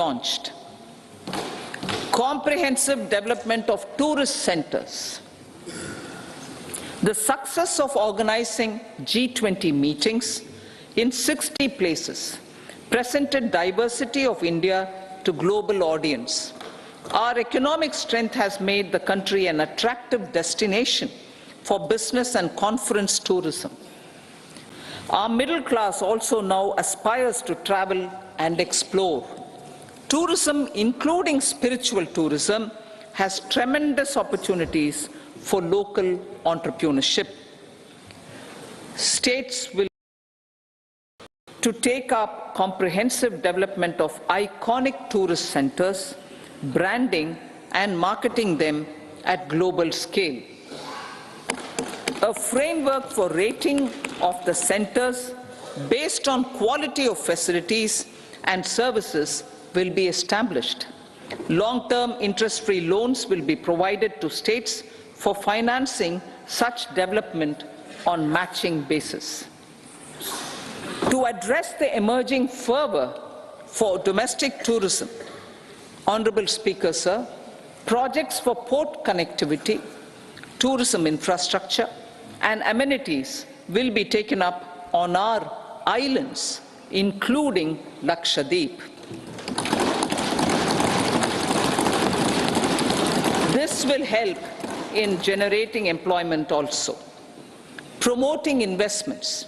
launched. Comprehensive development of tourist centers. The success of organizing G20 meetings in 60 places presented diversity of India to global audience. Our economic strength has made the country an attractive destination for business and conference tourism. Our middle class also now aspires to travel and explore. Tourism, including spiritual tourism, has tremendous opportunities for local entrepreneurship. States will to take up comprehensive development of iconic tourist centers, branding and marketing them at global scale. A framework for rating of the centers based on quality of facilities and services will be established. Long-term interest-free loans will be provided to states for financing such development on matching basis. To address the emerging fervor for domestic tourism, Honorable Speaker, sir, projects for port connectivity, tourism infrastructure, and amenities will be taken up on our islands, including Lakshadweep. This will help in generating employment also. Promoting investments.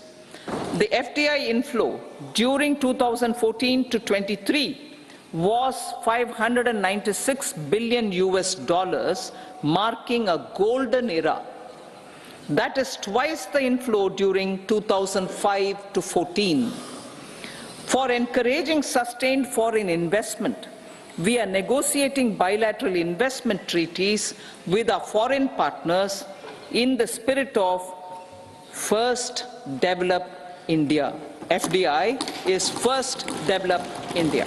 The FDI inflow during 2014 to 23 was $596 billion, marking a golden era. That is twice the inflow during 2005 to 14. For encouraging sustained foreign investment, we are negotiating bilateral investment treaties with our foreign partners in the spirit of First Develop India. FDI is First Develop India.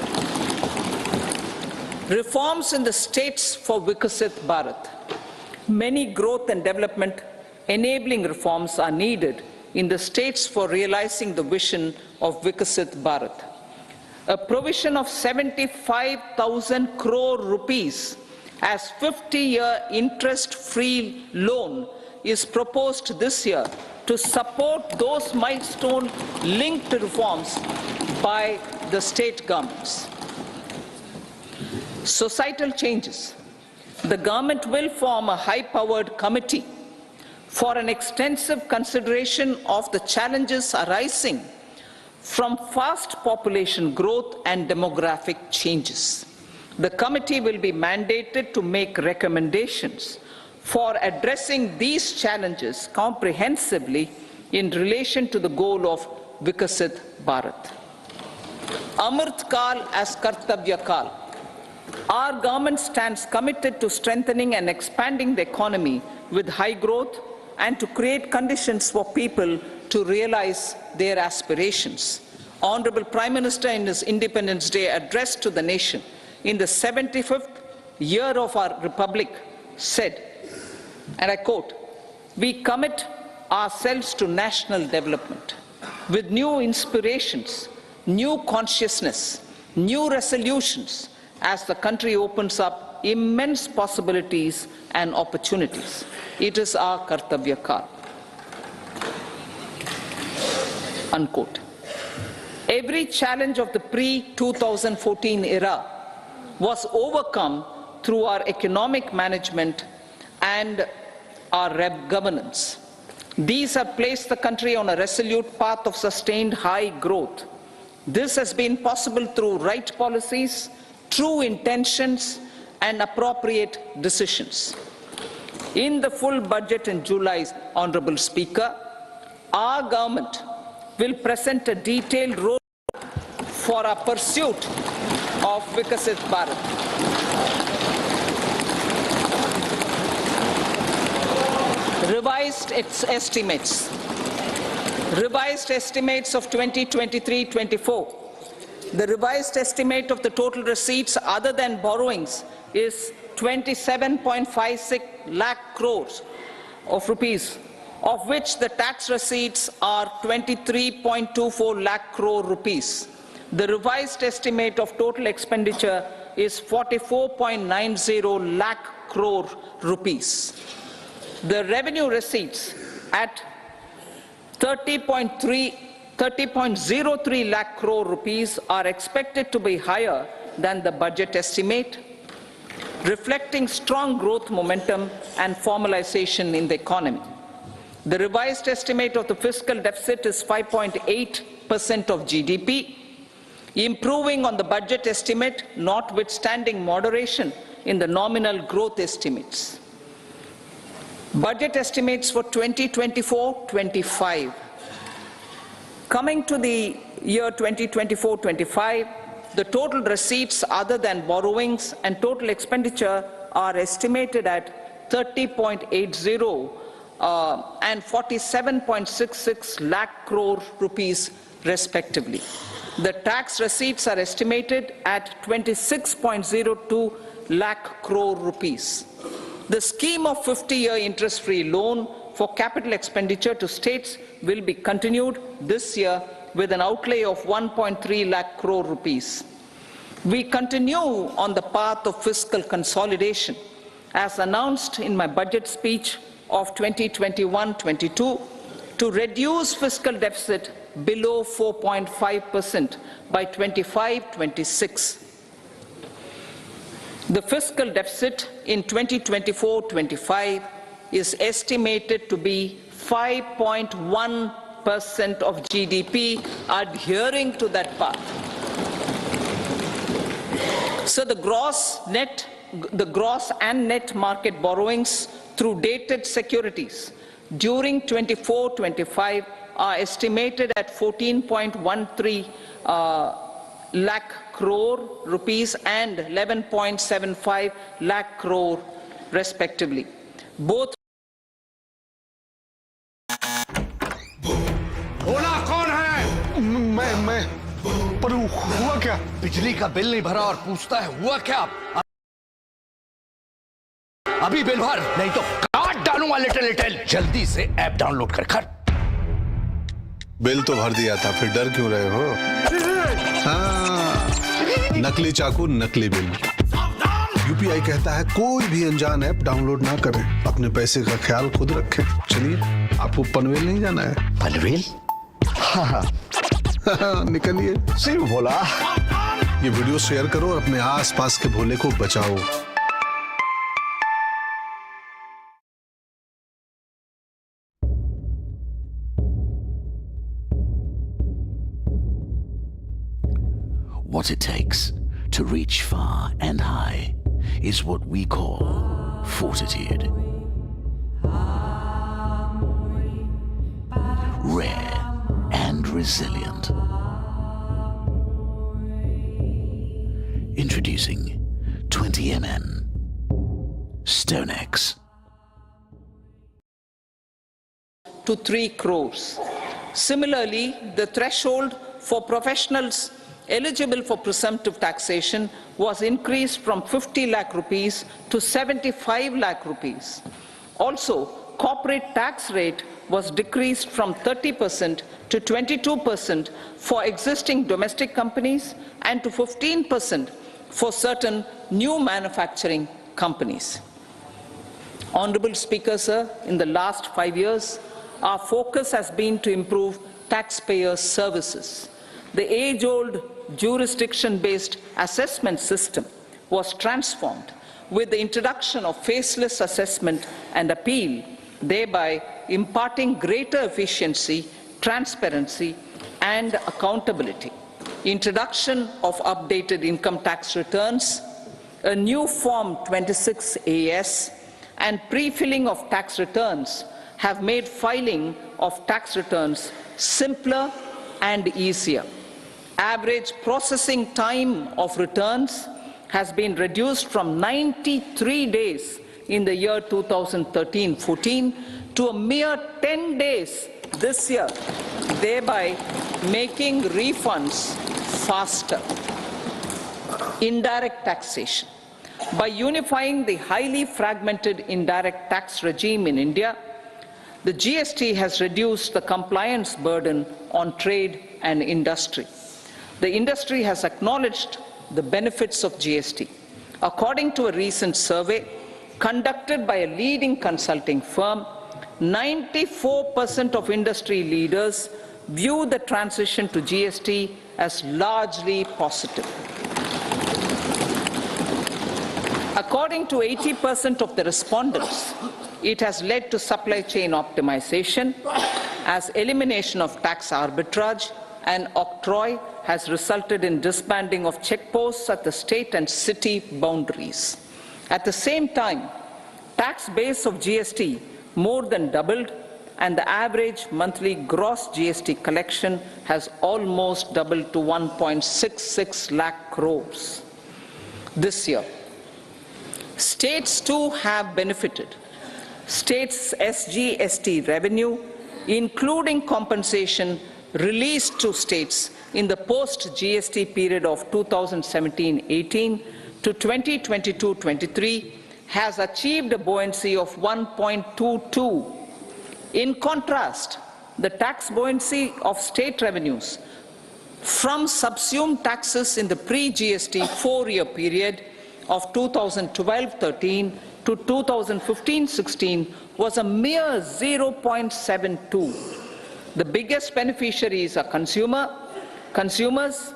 Reforms in the states for Vikasit Bharat. Many growth and development enabling reforms are needed in the states for realizing the vision of Vikasit Bharat. A provision of 75,000 crore rupees as 50-year interest-free loan is proposed this year to support those milestone-linked reforms by the state governments. Societal changes. The government will form a high-powered committee for an extensive consideration of the challenges arising from fast population growth and demographic changes. The committee will be mandated to make recommendations for addressing these challenges comprehensively in relation to the goal of Vikasit Bharat. Amrit Kal as Kartavya Kal. Our government stands committed to strengthening and expanding the economy with high growth and to create conditions for people to realize their aspirations. Honorable Prime Minister, in his Independence Day address to the nation in the 75th year of our Republic, said, and I quote, "We commit ourselves to national development with new inspirations, new consciousness, new resolutions as the country opens up immense possibilities and opportunities. It is our Kartavya Kal." Unquote. Every challenge of the pre-2014 era was overcome through our economic management and our governance. These have placed the country on a resolute path of sustained high growth. This has been possible through right policies, true intentions, and appropriate decisions. In the full budget in July, Honorable Speaker, our government will present a detailed roadmap for our pursuit of Vikasit Bharat. Revised estimates. Revised estimates of 2023-24. The revised estimate of the total receipts other than borrowings is 27.56 lakh crores of rupees, of which the tax receipts are 23.24 lakh crore rupees. The revised estimate of total expenditure is 44.90 lakh crore rupees. The revenue receipts at 30.03 lakh crore rupees are expected to be higher than the budget estimate, reflecting strong growth momentum and formalization in the economy. The revised estimate of the fiscal deficit is 5.8% of GDP, improving on the budget estimate, notwithstanding moderation in the nominal growth estimates. Budget estimates for 2024-25. Coming to the year 2024-25, the total receipts other than borrowings and total expenditure are estimated at 30.80 and 47.66 lakh crore rupees respectively. The tax receipts are estimated at 26.02 lakh crore rupees. The scheme of 50-year interest-free loan for capital expenditure to states will be continued this year with an outlay of 1.3 lakh crore rupees. We continue on the path of fiscal consolidation, as announced in my budget speech of 2021-22, to reduce fiscal deficit below 4.5% by 25-26. The fiscal deficit in 2024-25 is estimated to be 5.1% of GDP, adhering to that path. So the gross and net market borrowings through dated securities during 24-25 are estimated at 14.13 lakh crore rupees and 11.75 lakh crore respectively. Both बोला कौन है? मैं पर हुआ क्या? बिजली का bill नहीं भरा और पूछता है हुआ क्या? अभी बिल भर, नहीं तो काट डालूंगा लिटिल। जल्दी से ऐप डाउनलोड कर। बिल तो भर दिया था, फिर डर क्यों रहे हो? हाँ, नकली चाकू, नकली बिल। यूपीआई कहता है कोई भी अनजान ऐप डाउनलोड ना करें, अपने पैसे का ख्याल खुद रखें। चलिए, आपको पनवेल नहीं जाना है। पनवेल? हाँ। निकलिए। सिर्फ बोला। ये वीडियो शेयर करो और अपने आसपास के भोले को बचाओ। What it takes to reach far and high is what we call fortitude. Rare and resilient. Introducing 20mm StoneX. To 3 crores. Similarly, the threshold for professionals eligible for presumptive taxation was increased from 50 lakh rupees to 75 lakh rupees. Also, corporate tax rate was decreased from 30% to 22% for existing domestic companies and to 15% for certain new manufacturing companies. Honorable Speaker, sir, in the last 5 years, our focus has been to improve taxpayer services. The age-old jurisdiction-based assessment system was transformed with the introduction of faceless assessment and appeal, thereby imparting greater efficiency, transparency, and accountability. Introduction of updated income tax returns, a new Form 26AS, and pre-filling of tax returns have made filing of tax returns simpler and easier. Average processing time of returns has been reduced from 93 days in the year 2013-14 to a mere 10 days this year, thereby making refunds faster. Indirect taxation. By unifying the highly fragmented indirect tax regime in India, the GST has reduced the compliance burden on trade and industry. The industry has acknowledged the benefits of GST. According to a recent survey conducted by a leading consulting firm, 94% of industry leaders view the transition to GST as largely positive. According to 80% of the respondents, it has led to supply chain optimization, as elimination of tax arbitrage and octroi has resulted in disbanding of checkposts at the state and city boundaries. At the same time, tax base of GST more than doubled, and the average monthly gross GST collection has almost doubled to 1.66 lakh crores this year. States too have benefited. States' SGST revenue, including compensation released to states in the post-GST period of 2017-18 to 2022-23, has achieved a buoyancy of 1.22. In contrast, the tax buoyancy of state revenues from subsumed taxes in the pre-GST four-year period of 2012-13 to 2015-16 was a mere 0.72. The biggest beneficiaries are consumers,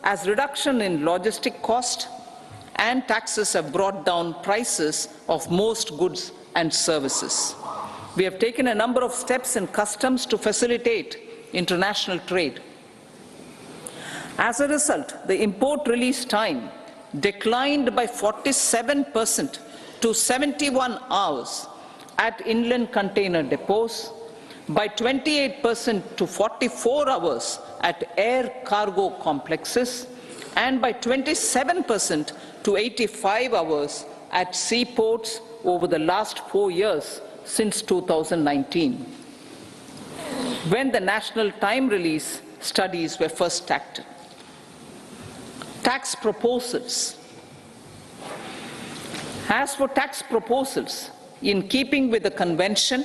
as reduction in logistic cost and taxes have brought down prices of most goods and services. We have taken a number of steps in customs to facilitate international trade. As a result, the import release time declined by 47% to 71 hours at inland container depots, by 28% to 44 hours at air cargo complexes, and by 27% to 85 hours at seaports over the last 4 years since 2019, when the national time release studies were first acted. Tax proposals. As for tax proposals, in keeping with the convention,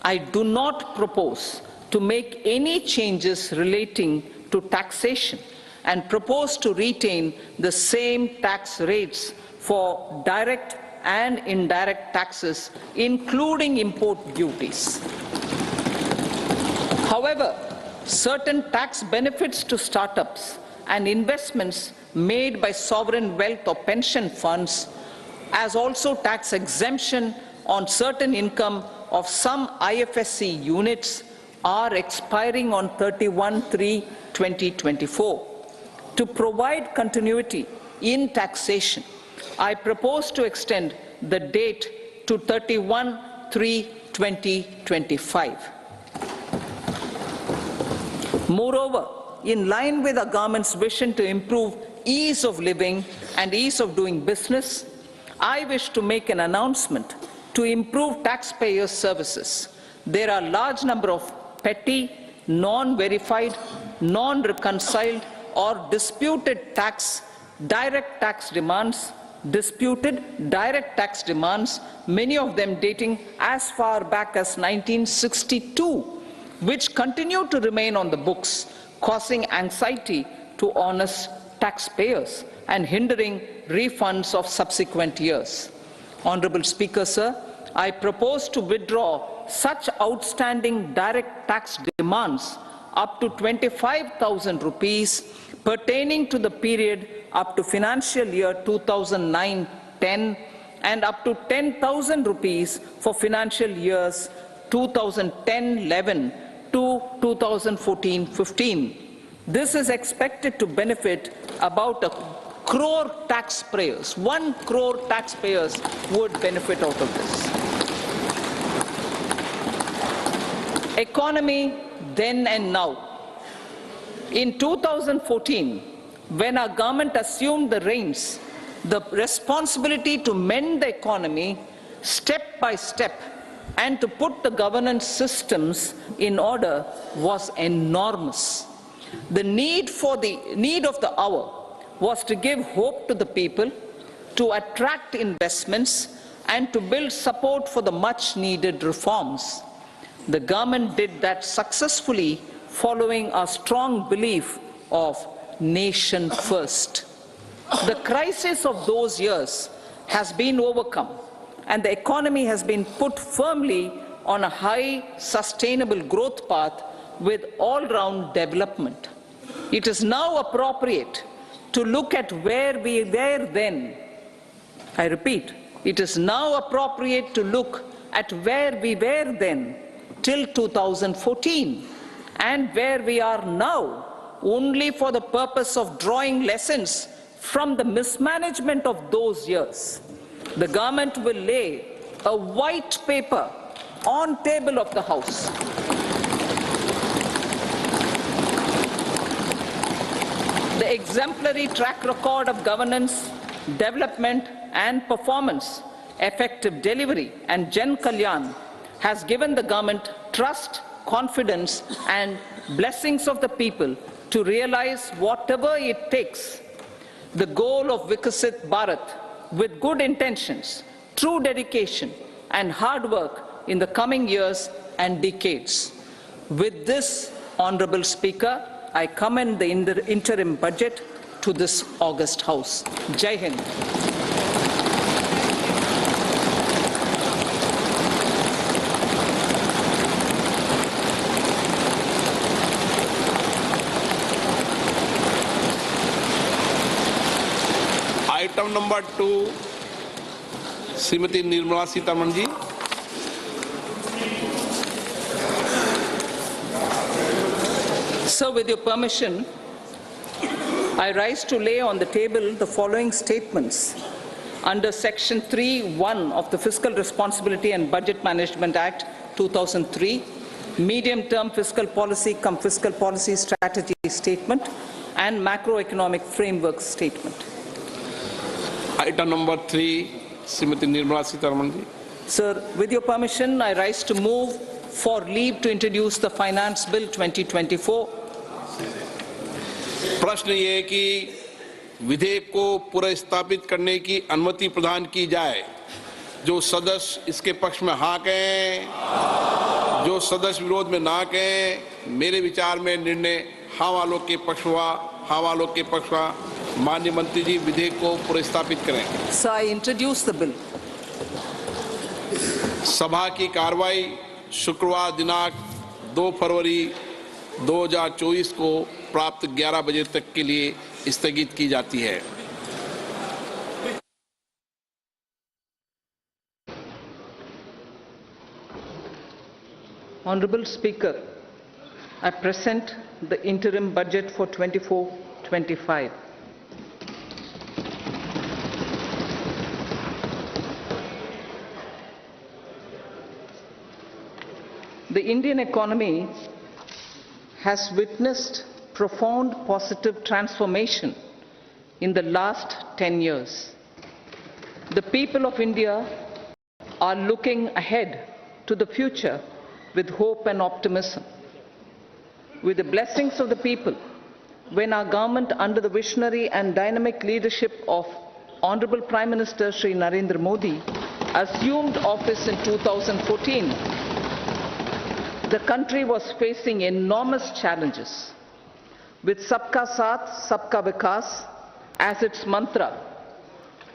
I do not propose to make any changes relating to taxation and propose to retain the same tax rates for direct and indirect taxes, including import duties. However, certain tax benefits to startups and investments made by sovereign wealth or pension funds, as also tax exemption on certain income of some IFSC units, are expiring on 31/3/2024. To provide continuity in taxation, I propose to extend the date to 31/3/2025. Moreover, in line with our government's vision to improve ease of living and ease of doing business, I wish to make an announcement to improve taxpayer services. There are a large number of petty, non-verified, non-reconciled or disputed direct tax demands, many of them dating as far back as 1962, which continue to remain on the books, causing anxiety to honest taxpayers and hindering refunds of subsequent years. Honorable Speaker, sir, I propose to withdraw such outstanding direct tax demands up to 25,000 rupees pertaining to the period up to financial year 2009-10 and up to 10,000 rupees for financial years 2010-11 to 2014-15. This is expected to benefit about 1 crore taxpayers. 1 crore taxpayers would benefit out of this. Economy then and now. In 2014, when our government assumed the reins, the responsibility to mend the economy step by step and to put the governance systems in order was enormous. The need of the hour was to give hope to the people, to attract investments, and to build support for the much-needed reforms. The government did that successfully, following a strong belief of nation first. The crisis of those years has been overcome, and the economy has been put firmly on a high, sustainable growth path with all-round development. It is now appropriate to look at where we were then. I repeat, it is now appropriate to look at where we were then till 2014 and where we are now, only for the purpose of drawing lessons from the mismanagement of those years. The government will lay a white paper on table of the House. The exemplary track record of governance, development and performance, effective delivery and Jan Kalyan has given the government trust, confidence and blessings of the people to realize whatever it takes the goal of Vikasit Bharat with good intentions, true dedication and hard work in the coming years and decades. With this, Honourable Speaker, I commend the interim budget to this august House. Jai Hind. Item number 2 Shrimati Nirmala Sitharaman ji. Sir, with your permission, I rise to lay on the table the following statements under Section 3(1) of the Fiscal Responsibility and Budget Management Act 2003, Medium-Term Fiscal Policy cum Fiscal Policy Strategy Statement and Macroeconomic Framework Statement. Item number 3, Srimati Nirmala Sitharaman ji. Sir, with your permission, I rise to move for leave to introduce the Finance Bill 2024. प्रश्न ये है कि विधेयक को पुनर्स्थापित करने की अनुमति प्रदान की जाए। जो सदस्य इसके पक्ष में हाँ कहें, जो सदस्य विरोध में ना कहें। मेरे विचार में निर्णय हाँ वालों के पक्ष हुआ, हाँ वालों के पक्ष हुआ। माननीय मंत्री जी विधेयक को पुनर्स्थापित करें। So I introduce the bill. सभा की कार्रवाई शुक्रवार दिनांक 2 फरवरी 2024 को प्राप्त 11 बजे तक के लिए स्थगित की जाती है। Honorable Speaker, I present the interim budget for 24-25. The Indian economy has witnessed profound positive transformation in the last 10 years. The people of India are looking ahead to the future with hope and optimism. With the blessings of the people, when our government under the visionary and dynamic leadership of Honorable Prime Minister Shri Narendra Modi assumed office in 2014, the country was facing enormous challenges. With Sabka Saath, Sabka Vikas as its mantra,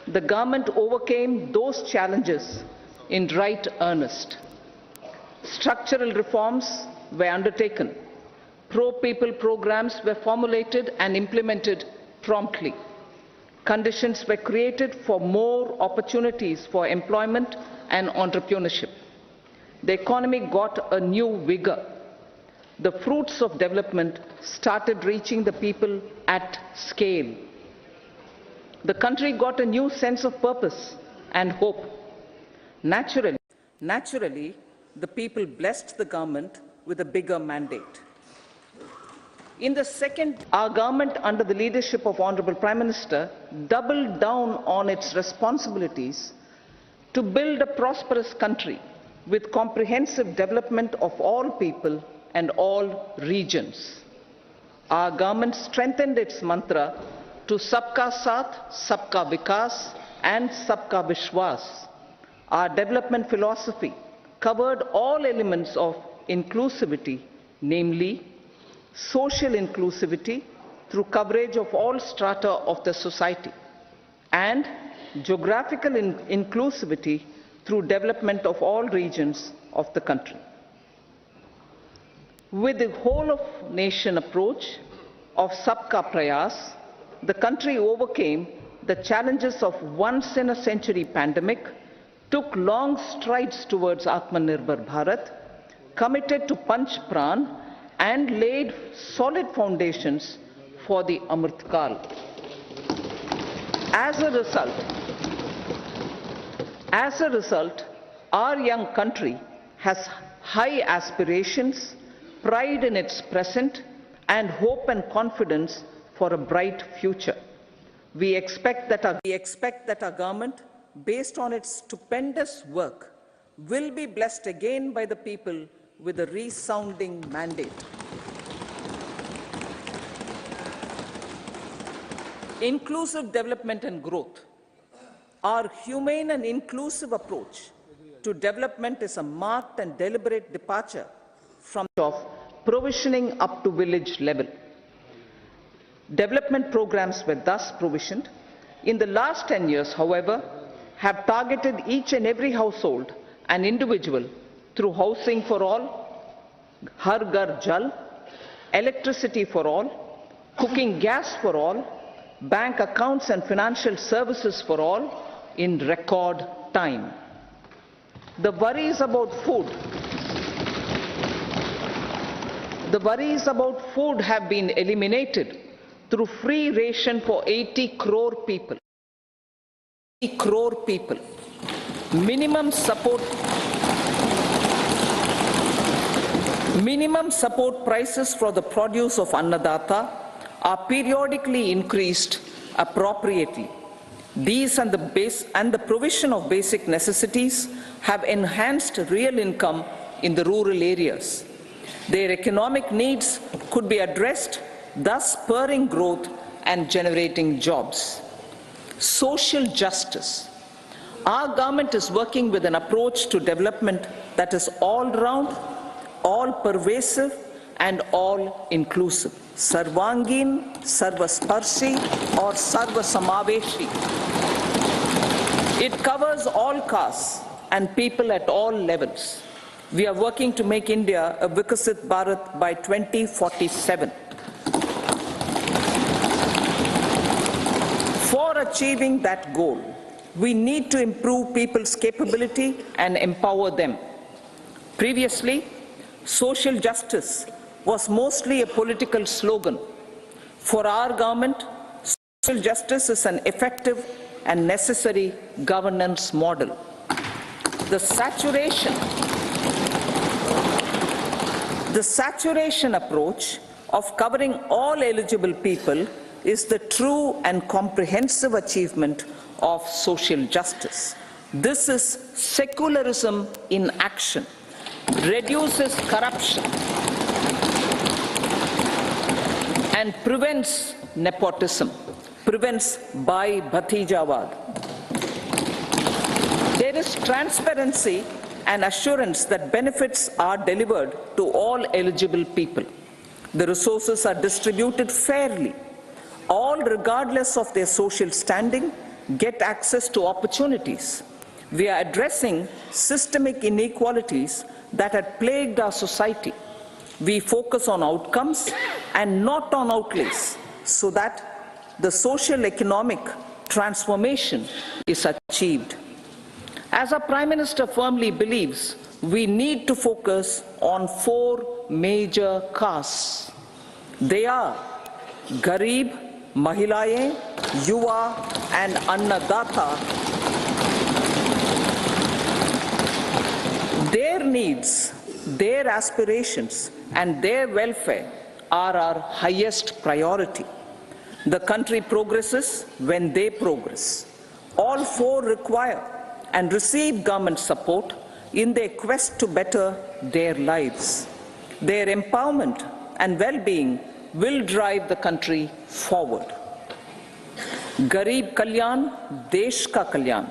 the government overcame those challenges in right earnest. Structural reforms were undertaken. Pro-people programs were formulated and implemented promptly. Conditions were created for more opportunities for employment and entrepreneurship. The economy got a new vigor. The fruits of development started reaching the people at scale. The country got a new sense of purpose and hope. Naturally, the people blessed the government with a bigger mandate. In the second, our government under the leadership of Honorable Prime Minister doubled down on its responsibilities to build a prosperous country with comprehensive development of all people and all regions. Our government strengthened its mantra to Sabka Saath, Sabka Vikas and Sabka Vishwas. Our development philosophy covered all elements of inclusivity, namely social inclusivity, through coverage of all strata of the society, and geographical inclusivity through development of all regions of the country. With the whole of nation approach of Sabka Prayas, the country overcame the challenges of once-in-a-century pandemic, took long strides towards Atmanirbhar Bharat, committed to Panch Pran, and laid solid foundations for the Amrit Kal. As a result, our young country has high aspirations, pride in its present, and hope and confidence for a bright future. We expect that our government, based on its stupendous work, will be blessed again by the people with a resounding mandate. Inclusive development and growth. Our humane and inclusive approach to development is a marked and deliberate departure from of provisioning up to village level. Development programs were thus provisioned. In the last 10 years, however, have targeted each and every household and individual through housing for all, Har Ghar Jal, electricity for all, cooking gas for all, bank accounts and financial services for all in record time. The worries about food have been eliminated through free ration for 80 crore people. Minimum support prices for the produce of Annadata are periodically increased appropriately. These and the provision of basic necessities have enhanced real income in the rural areas. Their economic needs could be addressed, thus spurring growth and generating jobs. Social justice. Our government is working with an approach to development that is all-round, all-pervasive, and all-inclusive. Sarvangin, Sarvasparshi, or Sarvasamaveshi. It covers all castes and people at all levels. We are working to make India a Vikasit Bharat by 2047. For achieving that goal, we need to improve people's capability and empower them. Previously, social justice was mostly a political slogan. For our government, social justice is an effective and necessary governance model. The saturation approach of covering all eligible people is the true and comprehensive achievement of social justice. This is secularism in action, reduces corruption, and prevents nepotism, prevents Bhai Bhatijawad. There is transparency and assurance that benefits are delivered to all eligible people. The resources are distributed fairly. All, regardless of their social standing, get access to opportunities. We are addressing systemic inequalities that had plagued our society. We focus on outcomes and not on outlays, so that the social economic transformation is achieved. As our Prime Minister firmly believes, we need to focus on 4 major castes. They are Garib, Mahilaye, Yuva, and Annadata. Their needs, their aspirations, and their welfare are our highest priority. The country progresses when they progress. All 4 require and receive government support in their quest to better their lives. Their empowerment and well-being will drive the country forward. Garib Kalyan, Desh Ka Kalyan.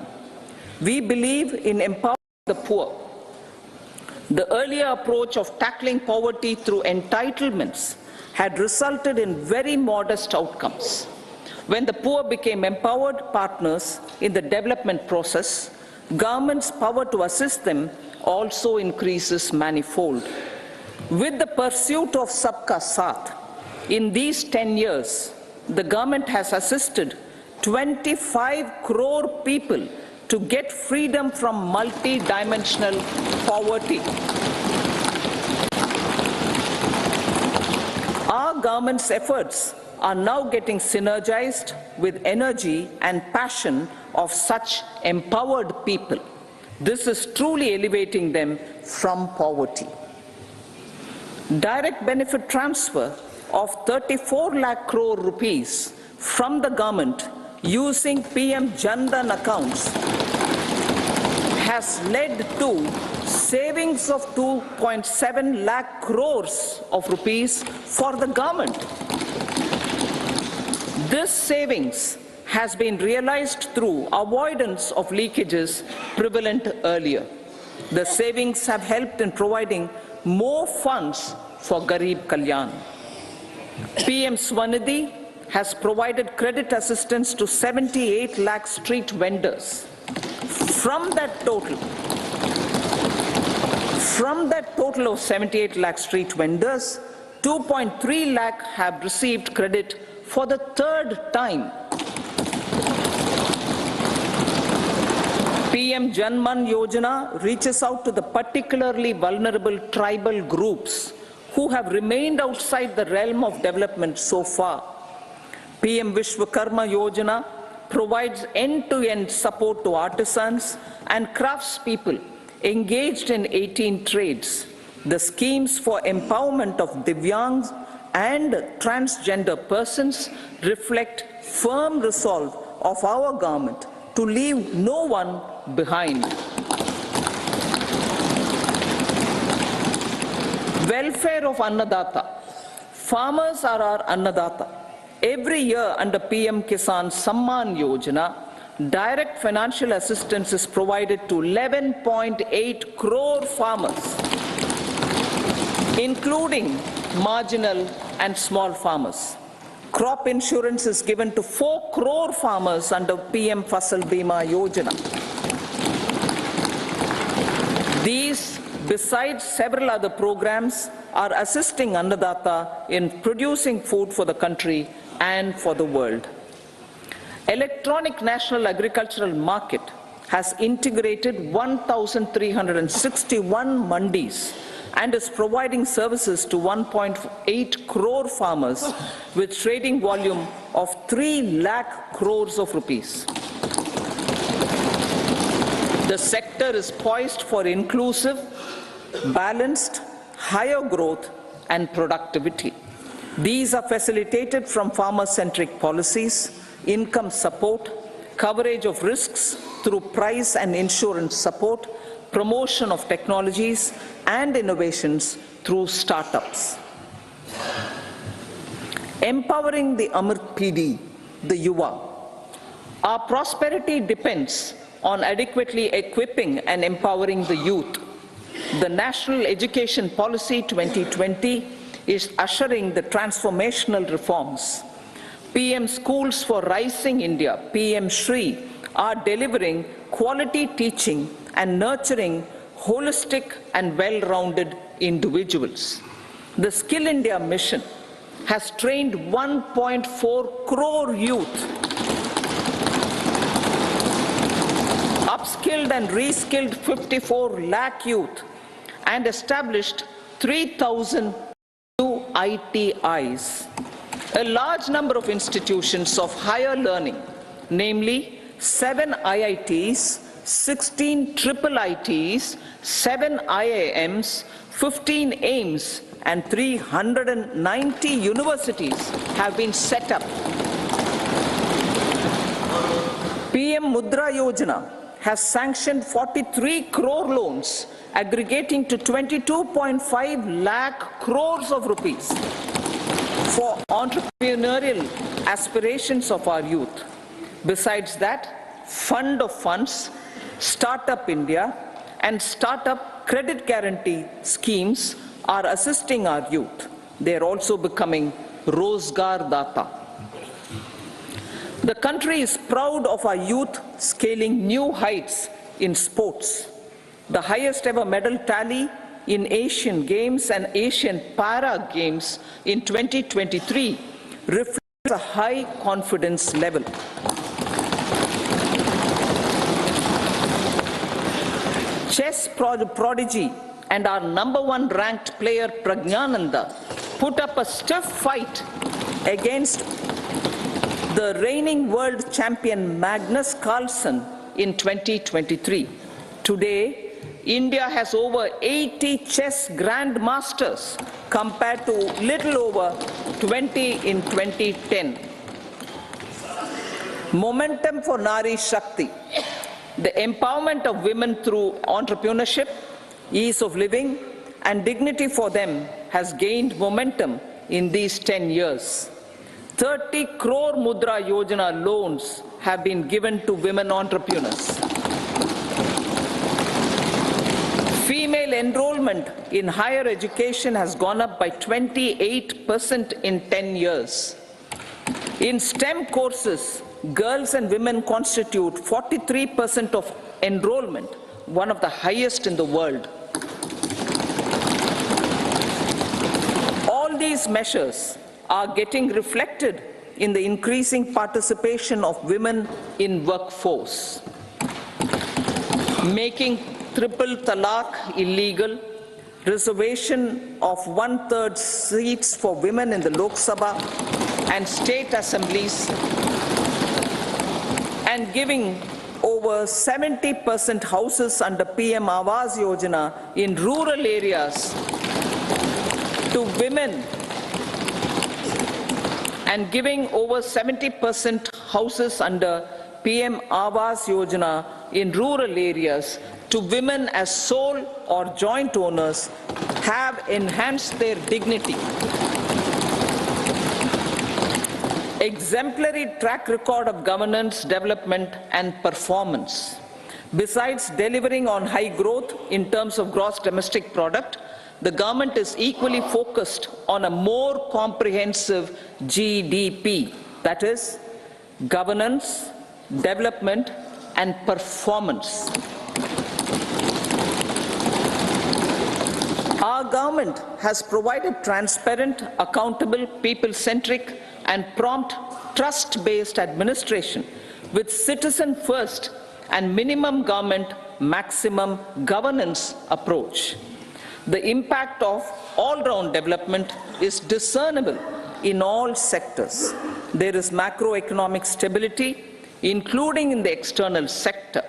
We believe in empowering the poor. The earlier approach of tackling poverty through entitlements had resulted in very modest outcomes. When the poor became empowered partners in the development process, government's power to assist them also increases manifold. With the pursuit of Sabka Saath, in these 10 years, the government has assisted 25 crore people to get freedom from multi-dimensional poverty. Our government's efforts are now getting synergized with energy and passion of such empowered people. This is truly elevating them from poverty. Direct benefit transfer of 34 lakh crore rupees from the government using PM Jan Dhan accounts has led to savings of 2.7 lakh crores of rupees for the government. This savings has been realized through avoidance of leakages prevalent earlier. The savings have helped in providing more funds for Garib Kalyan. PM Swanidhi has provided credit assistance to 78 lakh street vendors. From that total of 78 lakh street vendors, 2.3 lakh have received credit for the third time. PM Janman Yojana reaches out to the particularly vulnerable tribal groups who have remained outside the realm of development so far. PM Vishwakarma Yojana provides end-to-end support to artisans and craftspeople engaged in 18 trades. The schemes for empowerment of Divyangs and transgender persons reflect firm resolve of our government to leave no one behind. Welfare of Annadata. Farmers are our Annadata. Every year under PM Kisan Samman Yojana, direct financial assistance is provided to 11.8 crore farmers, including marginal and small farmers. Crop insurance is given to 4 crore farmers under PM Fasal Bima Yojana. These, besides several other programs, are assisting Annadata in producing food for the country and for the world. Electronic National Agricultural Market has integrated 1,361 mandis and is providing services to 1.8 crore farmers with trading volume of 3 lakh crores of rupees. The sector is poised for inclusive, balanced, higher growth and productivity. These are facilitated from farmer-centric policies, income support, coverage of risks through price and insurance support, promotion of technologies and innovations through startups. Empowering the Amrit PD, the Yuva. Our prosperity depends on adequately equipping and empowering the youth. The National Education Policy 2020 is ushering the transformational reforms. PM Schools for Rising India, PM Shri, are delivering quality teaching and nurturing holistic and well-rounded individuals. The Skill India mission has trained 1.4 crore youth, upskilled and reskilled 54 lakh youth, and established 3,000 new ITIs. A large number of institutions of higher learning, namely 7 IITs, 16 triple ITs, 7 IIMs, 15 AIMS, and 390 universities have been set up. PM Mudra Yojana has sanctioned 43 crore loans aggregating to 22.5 lakh crores of rupees for entrepreneurial aspirations of our youth. Besides that, Fund of Funds, Startup India, and Startup Credit Guarantee schemes are assisting our youth. they are also becoming Rozgar Data. The country is proud of our youth scaling new heights in sports. The highest ever medal tally in Asian Games and Asian Para Games in 2023 reflects a high confidence level. Chess prodigy and our #1 ranked player Pragnananda put up a stiff fight against the reigning world champion Magnus Carlsen in 2023. Today, India has over 80 chess grandmasters compared to little over 20 in 2010. Momentum for Nari Shakti. The empowerment of women through entrepreneurship, ease of living, and dignity for them has gained momentum in these 10 years. 30 crore Mudra Yojana loans have been given to women entrepreneurs. Female enrollment in higher education has gone up by 28% in 10 years. In STEM courses, girls and women constitute 43% of enrollment, one of the highest in the world. All these measures are getting reflected in the increasing participation of women in workforce. Making triple talaq illegal, reservation of 1/3 seats for women in the Lok Sabha and state assemblies, and giving over 70% houses under PM Awas Yojana in rural areas to women, and giving over 70% houses under PM Awas Yojana in rural areas to women as sole or joint owners have enhanced their dignity. Exemplary track record of governance, development, and performance. Besides delivering on high growth in terms of gross domestic product, the government is equally focused on a more comprehensive GDP, that is, governance, development, and performance. Our government has provided transparent, accountable, people-centric, and prompt, trust-based administration with citizen-first and minimum government, maximum governance approach. The impact of all-round development is discernible in all sectors. There is macroeconomic stability, including in the external sector.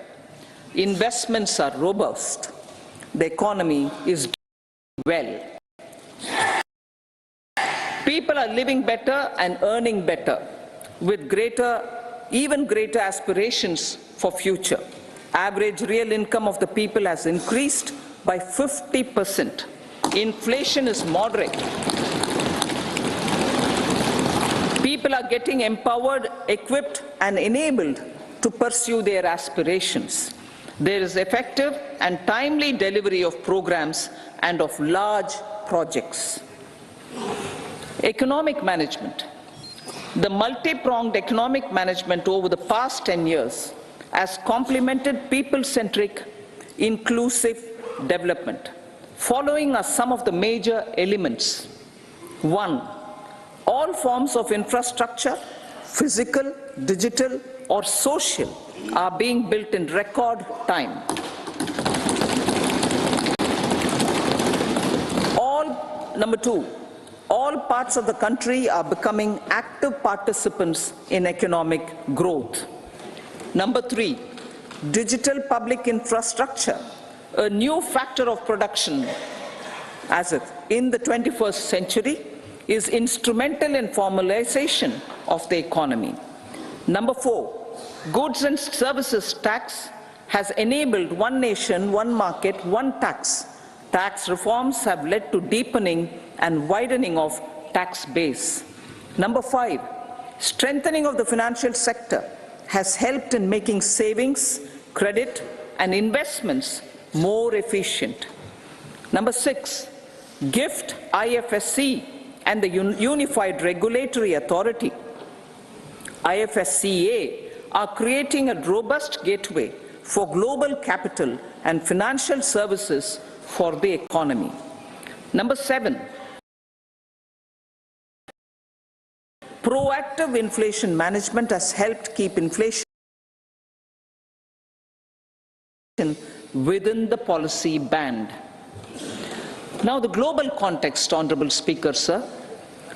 Investments are robust. The economy is doing well. People are living better and earning better, with even greater aspirations for future. Average real income of the people has increased by 50%. Inflation is moderate. People are getting empowered, equipped, and enabled to pursue their aspirations. There is effective and timely delivery of programs and of large projects. Economic management. The multi-pronged economic management over the past 10 years has complemented people-centric, inclusive development. Following are some of the major elements. 1. All forms of infrastructure, physical, digital, or social, are being built in record time. Number 2, all parts of the country are becoming active participants in economic growth. Number 3, digital public infrastructure, a new factor of production as in the 21st century, is instrumental in formalization of the economy. Number 4, goods and services tax has enabled one nation, one market, one tax. Tax reforms have led to deepening and widening of tax base. Number 5, strengthening of the financial sector has helped in making savings, credit, and investments more efficient. Number 6, GIFT IFSC and the Unified Regulatory Authority, IFSCA, are creating a robust gateway for global capital and financial services for the economy. Number 7, proactive inflation management has helped keep inflation within the policy band. Now, the global context, Honorable Speaker, sir.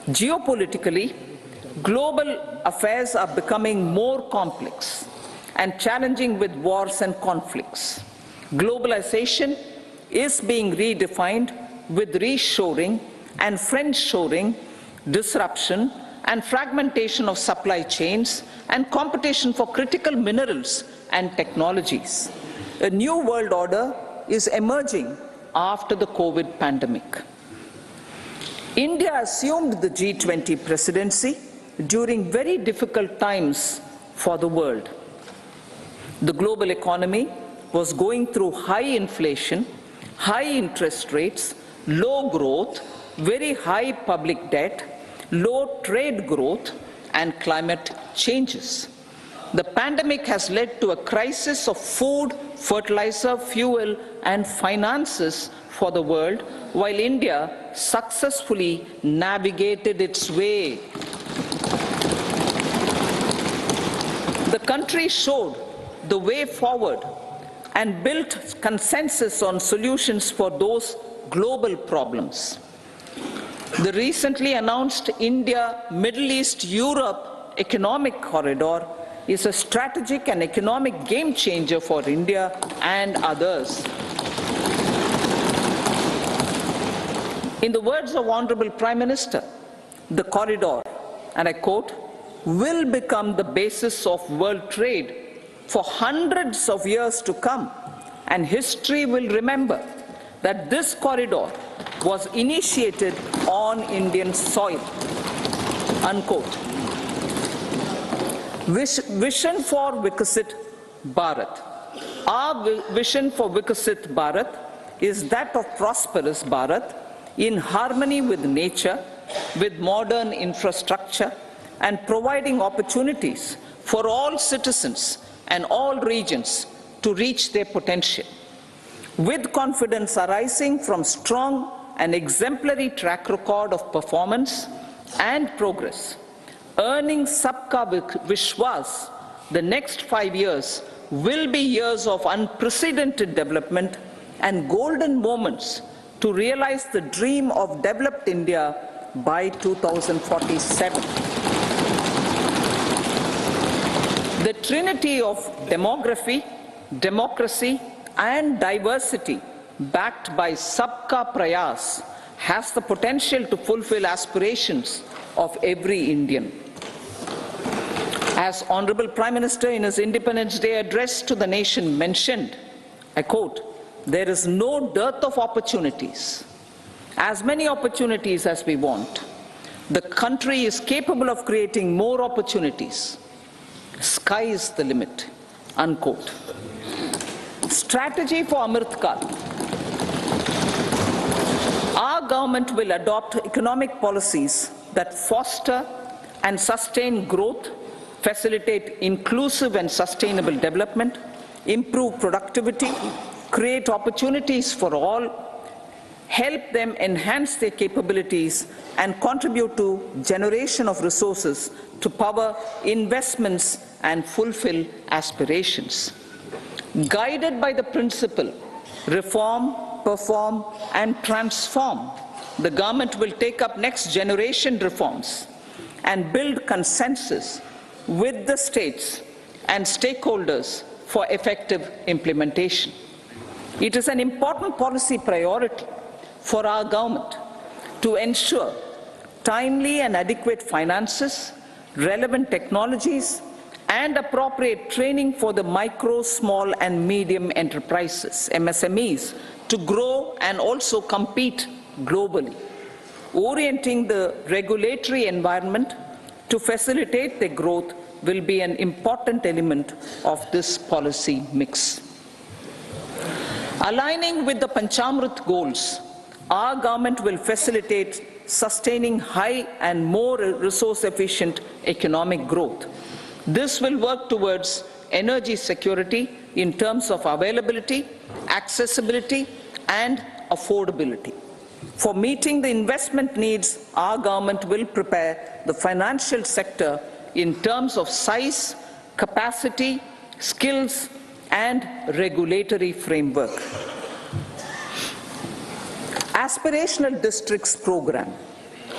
Geopolitically, global affairs are becoming more complex and challenging with wars and conflicts. Globalization is being redefined with reshoring and friendshoring, disruption and fragmentation of supply chains, and competition for critical minerals and technologies. A new world order is emerging after the COVID pandemic. India assumed the G20 presidency during very difficult times for the world. The global economy was going through high inflation, high interest rates, low growth, very high public debt, low trade growth, and climate changes. The pandemic has led to a crisis of food, fertilizer, fuel, and finances for the world, while India successfully navigated its way. The country showed the way forward and built consensus on solutions for those global problems. The recently announced India-Middle East-Europe economic corridor is a strategic and economic game changer for India and others. In the words of Honorable Prime Minister, the corridor, and I quote, will become the basis of world trade for hundreds of years to come, and history will remember that this corridor was initiated on Indian soil, unquote. Vision for Vikasit Bharat. Our vision for Vikasit Bharat is that of prosperous Bharat in harmony with nature, with modern infrastructure, and providing opportunities for all citizens and all regions to reach their potential. With confidence arising from strong and exemplary track record of performance and progress, earning Sabka Vishwas, the next 5 years will be years of unprecedented development and golden moments to realize the dream of developed India by 2047. The trinity of demography, democracy, and diversity backed by Sabka Prayas has the potential to fulfill aspirations of every Indian. As Honorable Prime Minister in his Independence Day address to the nation mentioned, I quote, there is no dearth of opportunities, as many opportunities as we want. The country is capable of creating more opportunities. Sky is the limit, unquote. Strategy for Amrit Kal. Our government will adopt economic policies that foster and sustain growth, facilitate inclusive and sustainable development, improve productivity, create opportunities for all, help them enhance their capabilities, and contribute to generation of resources to power investments and fulfill aspirations. Guided by the principle, reform, perform, and transform, the government will take up next generation reforms and build consensus with the states and stakeholders for effective implementation. It is an important policy priority for our government to ensure timely and adequate finances, relevant technologies, and appropriate training for the micro, small, and medium enterprises, MSMEs, to grow and also compete globally. Orienting the regulatory environment to facilitate their growth will be an important element of this policy mix. Aligning with the Panchamrit goals, our government will facilitate sustaining high and more resource-efficient economic growth. This will work towards energy security in terms of availability, accessibility, and affordability. For meeting the investment needs, our government will prepare the financial sector in terms of size, capacity, skills, and regulatory framework. Aspirational Districts Program.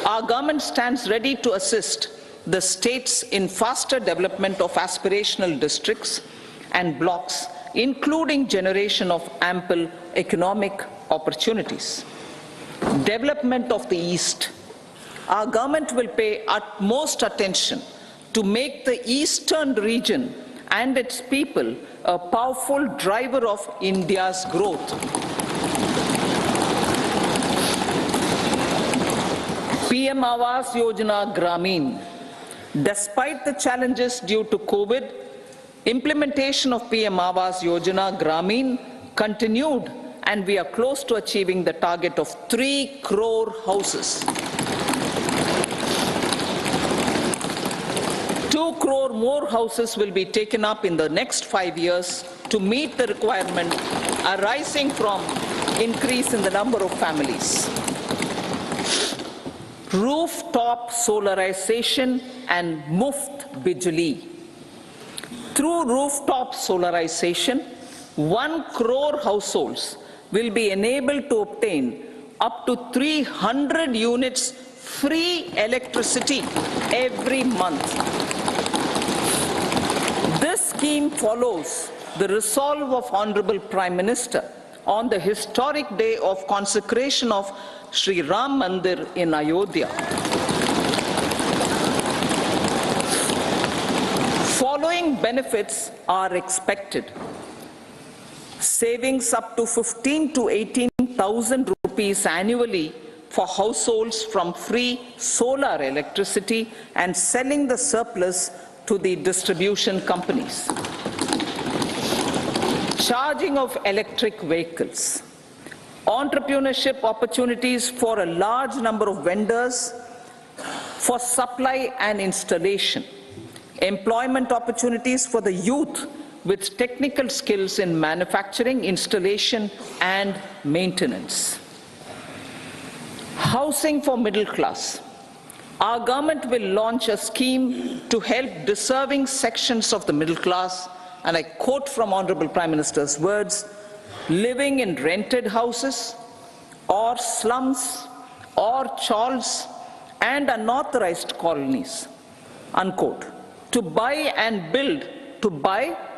Our government stands ready to assist the states in faster development of aspirational districts and blocks, including generation of ample economic opportunities. Development of the East. Our government will pay utmost attention to make the eastern region and its people a powerful driver of India's growth. PM Awas Yojana Gramin. Despite the challenges due to COVID, implementation of PM Awas Yojana Gramin continued, and we are close to achieving the target of 3 crore houses. 2 crore more houses will be taken up in the next 5 years to meet the requirement arising from increase in the number of families. Rooftop solarization and Muft Bijli. Through rooftop solarization, 1 crore households will be enabled to obtain up to 300 units free electricity every month. This scheme follows the resolve of Honorable Prime Minister on the historic day of consecration of Sri Ram Mandir in Ayodhya. Following benefits are expected. Savings up to 15 to 18,000 rupees annually for households from free solar electricity and selling the surplus to the distribution companies. Charging of electric vehicles. Entrepreneurship opportunities for a large number of vendors for supply and installation. Employment opportunities for the youth with technical skills in manufacturing, installation, and maintenance. Housing for middle class. Our government will launch a scheme to help deserving sections of the middle class, and I quote from Honorable Prime Minister's words, living in rented houses or slums or chawls and unauthorized colonies, unquote, to buy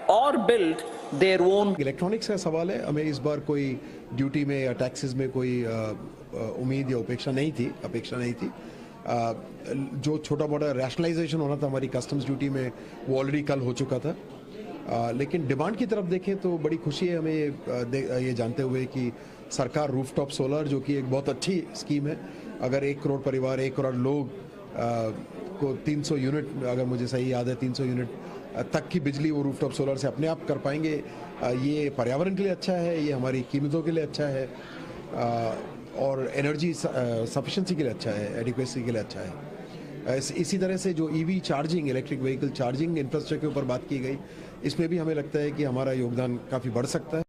or build their own. Electronics का सवाल है, हमें इस बार कोई duty में या taxes में कोई उम्मीद या अपेक्षा नहीं थी। जो छोटा मोटा रैशनलाइजेशन होना था हमारी कस्टम्स ड्यूटी में वो ऑलरेडी कल हो चुका था, लेकिन डिमांड की तरफ देखें तो बड़ी खुशी है हमें ये जानते हुए कि सरकार रूफटॉप सोलर, जो कि एक बहुत अच्छी स्कीम है, अगर 1 करोड़ परिवार 1 करोड़ लोग को 300 यूनिट, अगर मुझे सही याद है 300 यूनिट तक की बिजली वो रूफटॉप सोलर से अपने आप कर पाएंगे। ये पर्यावरण के लिए अच्छा है, ये हमारी कीमतों के लिए अच्छा है और एनर्जी सफिशिएंसी के लिए अच्छा है, एडिक्वेसी के लिए अच्छा है। इसी तरह से जो EV charging, electric vehicle charging infrastructure के ऊपर बात की गई, इसमें भी हमें लगता है कि हमारा योगदान काफ़ी बढ़ सकता है।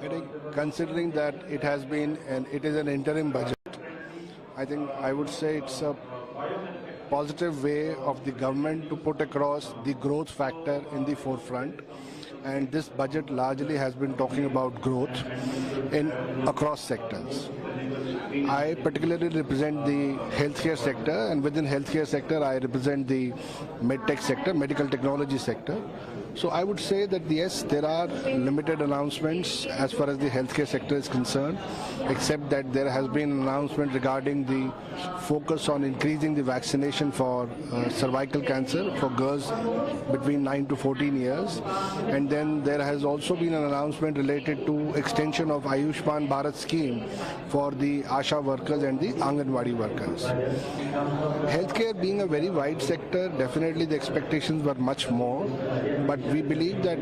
I think considering that it is an interim budget, I think I would say it's a positive way of the government to put across the growth factor in the forefront, and this budget largely has been talking about growth in across sectors. I particularly represent the healthcare sector, and within healthcare sector I represent the medtech sector, medical technology sector. So I would say that yes, there are limited announcements as far as the healthcare sector is concerned, except that there has been an announcement regarding the focus on increasing the vaccination for cervical cancer for girls between 9 to 14 years. And then there has also been an announcement related to extension of Ayushman Bharat scheme for the ASHA workers and the Anganwadi workers. Healthcare being a very wide sector, definitely the expectations were much more, but we believe that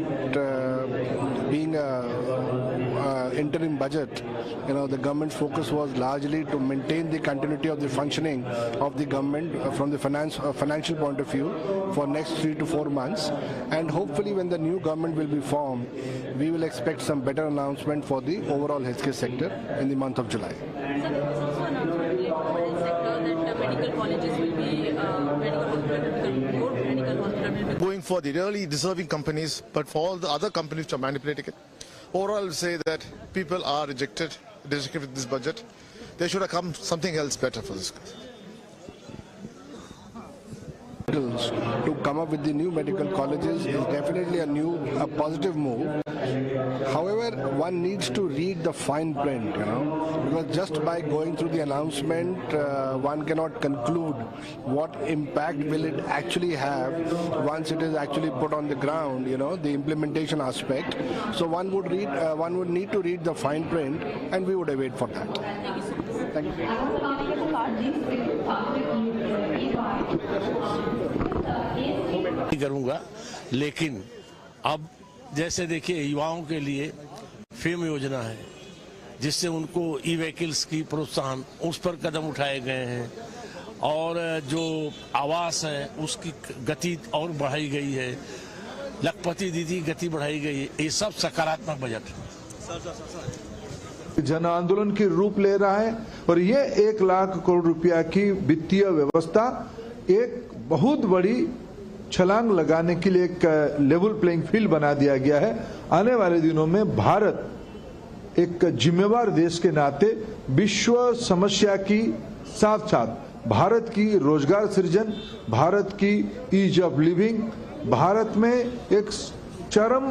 being a interim budget, the government's focus was largely to maintain the continuity of the functioning of the government from the financial point of view for next 3 to 4 months, and hopefully when the new government will be formed, we will expect some better announcement for the overall healthcare sector in the month of July. Going for the really deserving companies, but for all the other companies which are manipulating it. Overall, I would say that people are rejected with this budget. There should have come something else better for this. To come up with the new medical colleges is definitely a positive move. However, one needs to read the fine print, because just by going through the announcement, one cannot conclude what impact will it actually have once it is actually put on the ground, the implementation aspect. So one would need to read the fine print, and we would await for that. Thank you. करूंगा, लेकिन अब जैसे देखिए युवाओं के लिए fame योजना है, जिससे उनको ई व्हीकल्स की प्रोत्साहन उस पर कदम उठाए गए हैं, और जो आवास है उसकी गति और बढ़ाई गई है, लखपति दीदी गति बढ़ाई गई है, ये सब सकारात्मक बजट जन आंदोलन की रूप ले रहा है। और ये 1 लाख करोड़ रुपया की वित्तीय व्यवस्था एक बहुत बड़ी छलांग लगाने के लिए एक लेवल प्लेइंग फील्ड बना दिया गया है। आने वाले दिनों में भारत एक जिम्मेवार देश के नाते विश्व समस्या की साथ साथ भारत की रोजगार सृजन, भारत की ईज ऑफ लिविंग, भारत में एक चरम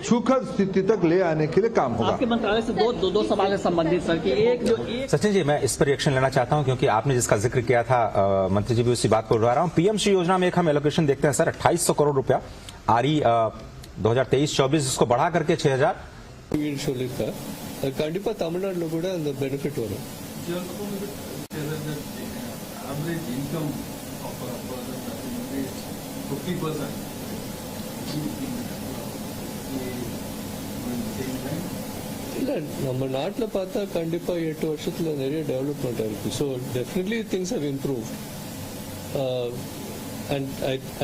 सुखद स्थिति तक ले आने के लिए काम होगा। आपके मंत्रालय से दो सवाल है संबंधित सर कि एक सचिन जी, मैं इस पर रिएक्शन लेना चाहता हूं, क्योंकि आपने जिसका जिक्र किया था मंत्री जी भी उसी बात को दोहरा रहा हूं। पीएमश्री योजना में एक हम एलोकेशन देखते हैं सर, 2800 करोड़ रुपया आरई 2023-24 इसको बढ़ा करके 6000 कंडिपा तमिलनाडु கூட அந்த பெனிஃபிட் வரும்। இல்ல நம்ம நாட்டில் பார்த்தா கண்டிப்பா 8 வருஷத்துல நிறைய டெவலப்மெண்ட் இருக்கு. So definitely things have improved. And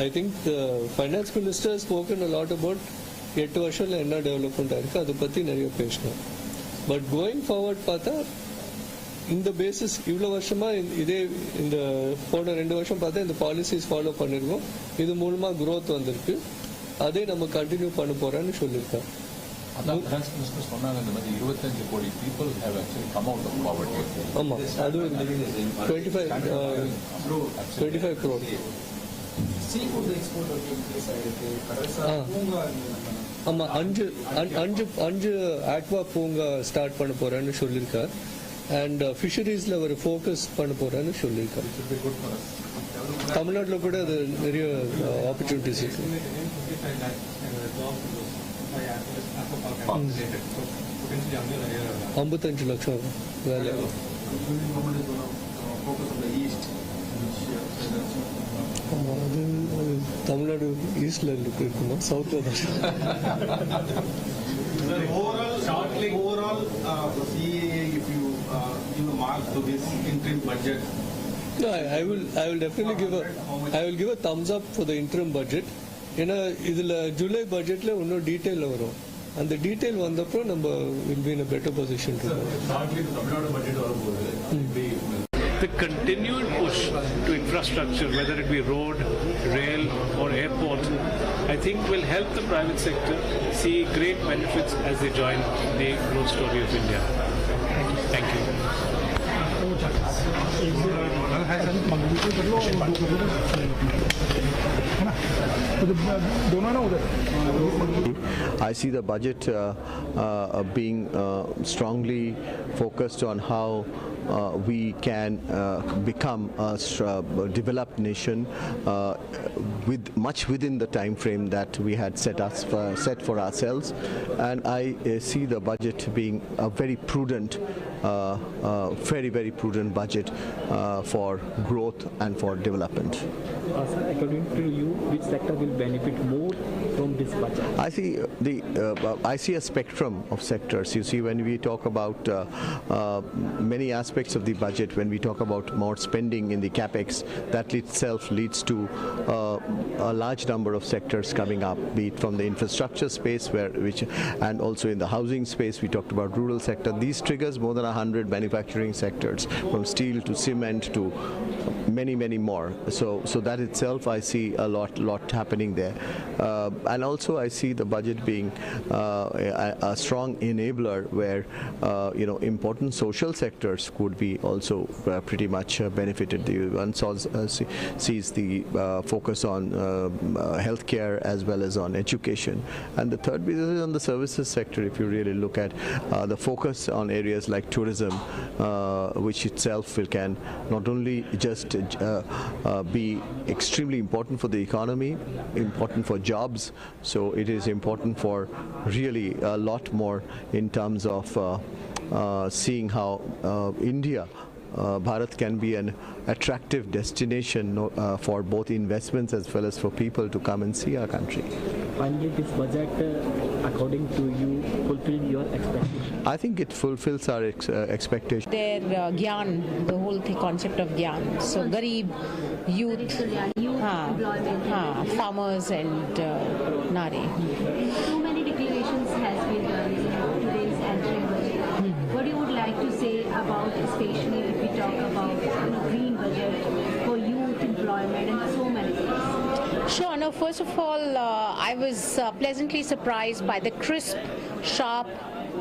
I think the finance minister spoken a lot about 8 வருஷத்துல என்ன டெவலப்மெண்ட் இருக்கு அதை பத்தி நிறைய பேசணும். பட் கோயிங் ஃபார்வர்ட் பார்த்தா இந்த பேசிஸ் இவ்வளோ வருஷமா இதே இந்த போன 2 வருஷம் பார்த்தா இந்த பாலிசிஸ் ஃபாலோ பண்ணிருக்கோம். இது மூலமா growth வந்திருக்கு. அதே நம்ம கண்டினியூ பண்ண போறோம்னு சொல்லியிருக்கேன். அதான் ஃபைனான்ஸ் மினிஸ்டர் சொன்னாங்க, இந்த மாதிரி 25 கோடி people have actually come out of poverty. ஆமா, அது 25 crore. சீஃபுட் எக்ஸ்போர்ட் இன்க்ரீஸ் ஆயிருக்கு. ஆமா, அஞ்சு ஆக்வா பூங்கா ஸ்டார்ட் பண்ண போறேன்னு சொல்லியிருக்கார். அண்ட் ஃபிஷரிஸ்ல ஒரு ஃபோக்கஸ் பண்ண போறேன்னு சொல்லியிருக்கார். தமிழ்நாட்டுல கூட அது நிறைய ஆப்பர்ச்சுனிட்டிஸ் இருக்கு. 55 லட்சம் வேலை. அது தமிழ்நாடு ஈஸ்ட்ல இருக்குமா சவுத்ல தான்? Overall, CAA, if you give a mark to this interim budget. No, I will definitely give a thumbs up for the interim budget. ஏன்னா இதுல ஜூலை பட்ஜெட்ல இன்னும் டீடைல் வரும். அந்த டீடைல் வந்தப்போ நம்ம will be in a better position to go. The continued push to infrastructure, whether it be road, rail or airport, I think will help the private sector see great benefits as they join the growth story of India. Thank you. I see the budget being strongly focused on how we can become a developed nation with much within the time frame that we had set for ourselves, and I see the budget being a very prudent, very prudent budget for growth and for development. Sir, according to you, which sector will benefit more from this budget? I see a spectrum of sectors. You see, when we talk about many aspects of the budget, when we talk about more spending in the capex, that itself leads to a large number of sectors coming up, be it from the infrastructure space, and also in the housing space. We talked about rural sector. These triggers more than 100 manufacturing sectors, from steel to cement to many more. So that itself, I see a lot happening there, and also I see the budget being a strong enabler where important social sectors could be also pretty much benefited. One sees the focus on healthcare as well as on education, and the third is on the services sector. If you really look at the focus on areas like tourism, which itself can not only just be extremely important for the economy, important for jobs, so it is important for really a lot more in terms of seeing how India, Bharat can be an attractive destination for both investments as well as for people to come and see our country. Finally, this budget, according to you, fulfilled your expectations? I think it fulfills our expectations. Their gyan, the whole concept of gyan. So, garib, youth, farmers and nari. So many declarations has been done in today's entering budget. What you would like to say about, especially if we talk about green budget for youth employment and so many things? Sure. No, first of all, I was pleasantly surprised by the crisp, sharp,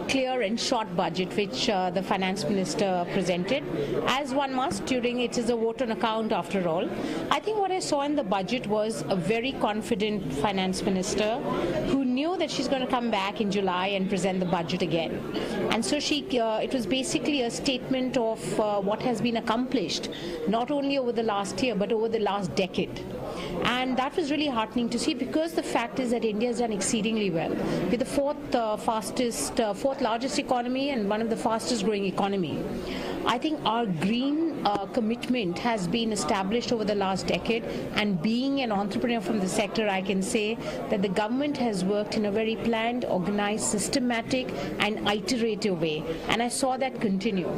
clear and short budget which the finance minister presented, as one must during it is a vote on account after all. I think what I saw in the budget was a very confident finance minister who knew that she's going to come back in July and present the budget again. And so it was basically a statement of what has been accomplished not only over the last year but over the last decade. And that was really heartening to see, because the fact is that India has done exceedingly well. We're the fourth largest economy and one of the fastest growing economy. I think our green commitment has been established over the last decade, and being an entrepreneur from the sector, I can say that the government has worked in a very planned, organized, systematic and iterative way, and I saw that continue.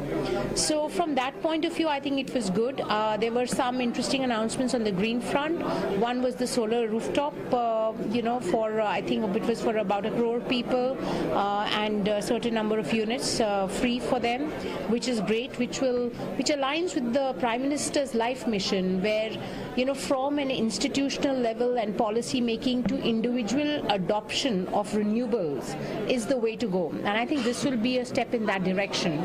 So from that point of view, I think it was good. There were some interesting announcements on the green front. One was the solar rooftop, for I think it was for about 1 crore people, and a certain number of units free for them, which is great, which aligns with the Prime Minister's life mission, where from an institutional level and policy making to individual adoption of renewables is the way to go, and I think this will be a step in that direction.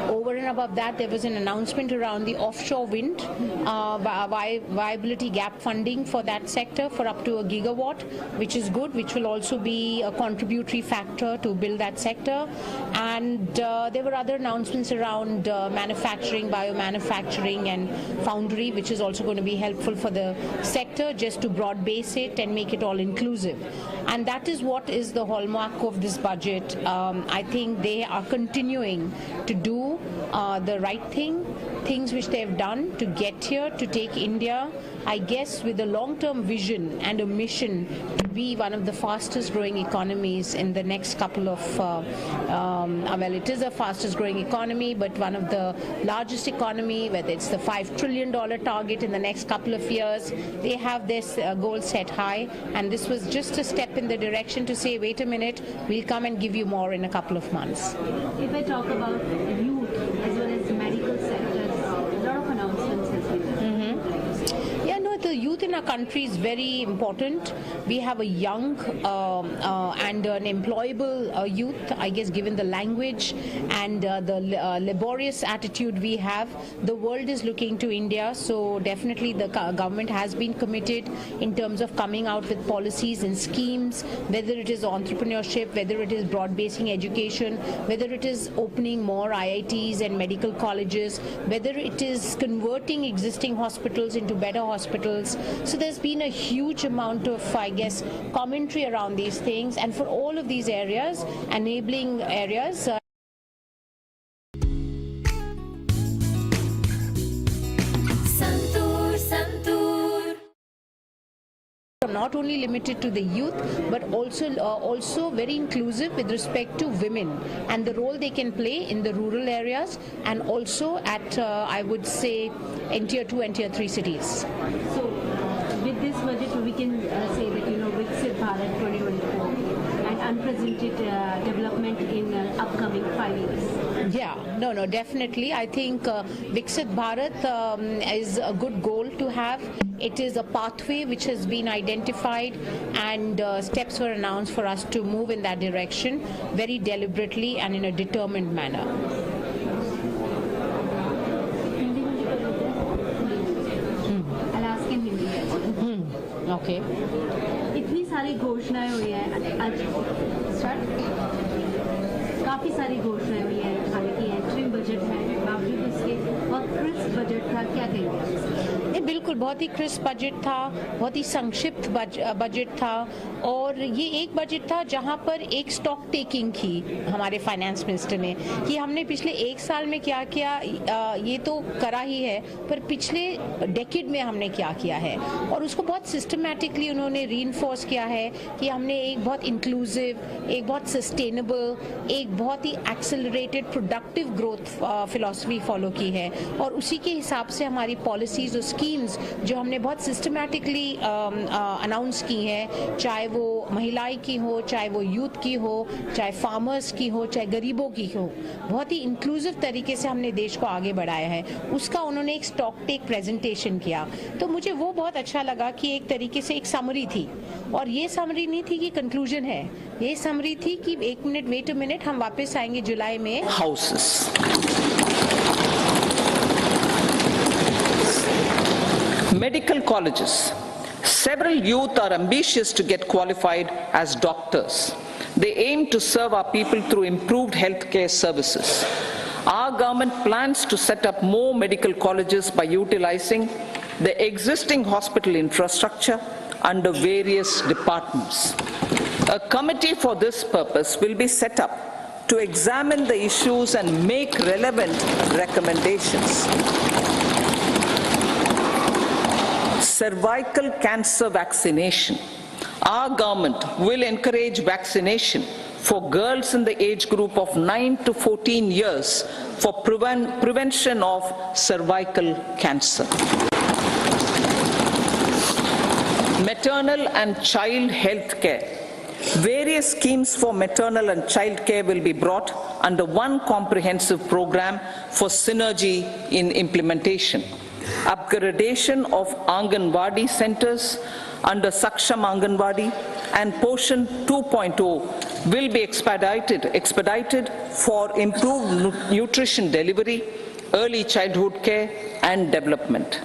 Over and above that, there was an announcement around the offshore wind viability gap funding for that sector for up to 1 gigawatt, which is good, which will also be a contributory factor to build that sector. And there were other announcements around manufacturing, biomanufacturing and foundry, which is also going to be helpful for the sector, just to broad base it and make it all inclusive. And that is what is the hallmark of this budget. I think they are continuing to do the right things which they have done to get here, to take India, I guess, with a long-term vision and a mission to be one of the fastest growing economies in the next couple of, well, it is a fastest growing economy, but one of the largest economy, whether it's the $5 trillion target in the next couple of years. They have this goal set high, and this was just a step in the direction to say, wait a minute, we'll come and give you more in a couple of months. If I talk about youth as well as medical sectors, a lot of announcements has been done. Yeah, no, the youth in our our country is very important. We have a young and an employable youth, I guess, given the language and the laborious attitude we have. The world is looking to India, so definitely the government has been committed in terms of coming out with policies and schemes, whether it is entrepreneurship, whether it is broad-basing education, whether it is opening more IITs and medical colleges, whether it is converting existing hospitals into better hospitals. So there's been a huge amount of, I guess, commentary around these things, and for all of these areas, enabling areas, not only limited to the youth, but also very inclusive with respect to women and the role they can play in the rural areas and also at I would say in tier 2 and tier 3 cities. So with this budget we can say that Viksit Bharat 2024 and unprecedented development in upcoming 5 years. Yeah, no, definitely. I think Viksit Bharat is a good goal to have. It is a pathway which has been identified, and steps were announced for us to move in that direction very deliberately and in a determined manner. I'll ask in Hindi as well. Okay. इतनी सारी घोषणाएं हुई हैं आज काफ़ी सारी घोषणाएं हुई हैं, हालांकि एंट्रिंग बजट है, बावजूद उसके बहुत क्रिस्प बजट था, क्या कहेंगे? बिल्कुल बहुत ही क्रिस्प बजट था, बहुत ही संक्षिप्त बजट था, और ये एक बजट था जहां पर एक स्टॉक टेकिंग की हमारे फाइनेंस मिनिस्टर ने कि हमने पिछले एक साल में क्या किया, ये तो करा ही है, पर पिछले डेकेड में हमने क्या किया है, और उसको बहुत सिस्टमैटिकली उन्होंने रीइंफोर्स किया है कि हमने एक बहुत इंक्लूसिव, एक बहुत सस्टेनेबल, एक बहुत ही accelerated productive growth philosophy follow की है, और उसी के हिसाब से हमारी पॉलिसीज और स्कीम्स जो हमने बहुत सिस्टमैटिकली अनाउंस की हैं, चाहे वो महिलाएं की हो, चाहे वो यूथ की हो, चाहे फार्मर्स की हो, चाहे गरीबों की हो, बहुत ही इंक्लूसिव तरीके से हमने देश को आगे बढ़ाया है, उसका उन्होंने एक स्टॉक टेक प्रेजेंटेशन किया। तो मुझे वो बहुत अच्छा लगा कि एक तरीके से एक समरी थी, और ये समरी नहीं थी कि कंक्लूजन है, ये समरी थी कि एक मिनट वेट अ मिनट, हम वापस आएंगे जुलाई में। Houses, medical colleges. Several youth are ambitious to get qualified as doctors. They aim to serve our people through improved healthcare services. Our government plans to set up more medical colleges by utilizing the existing hospital infrastructure under various departments. A committee for this purpose will be set up to examine the issues and make relevant recommendations. Cervical cancer vaccination. Our government will encourage vaccination for girls in the age group of 9 to 14 years for prevention of cervical cancer. Maternal and child health care. Various schemes for maternal and child care will be brought under one comprehensive program for synergy in implementation. Upgradation of Anganwadi centers under Saksham Anganwadi and Poshan 2.0 will be expedited for improved nutrition delivery, early childhood care and development.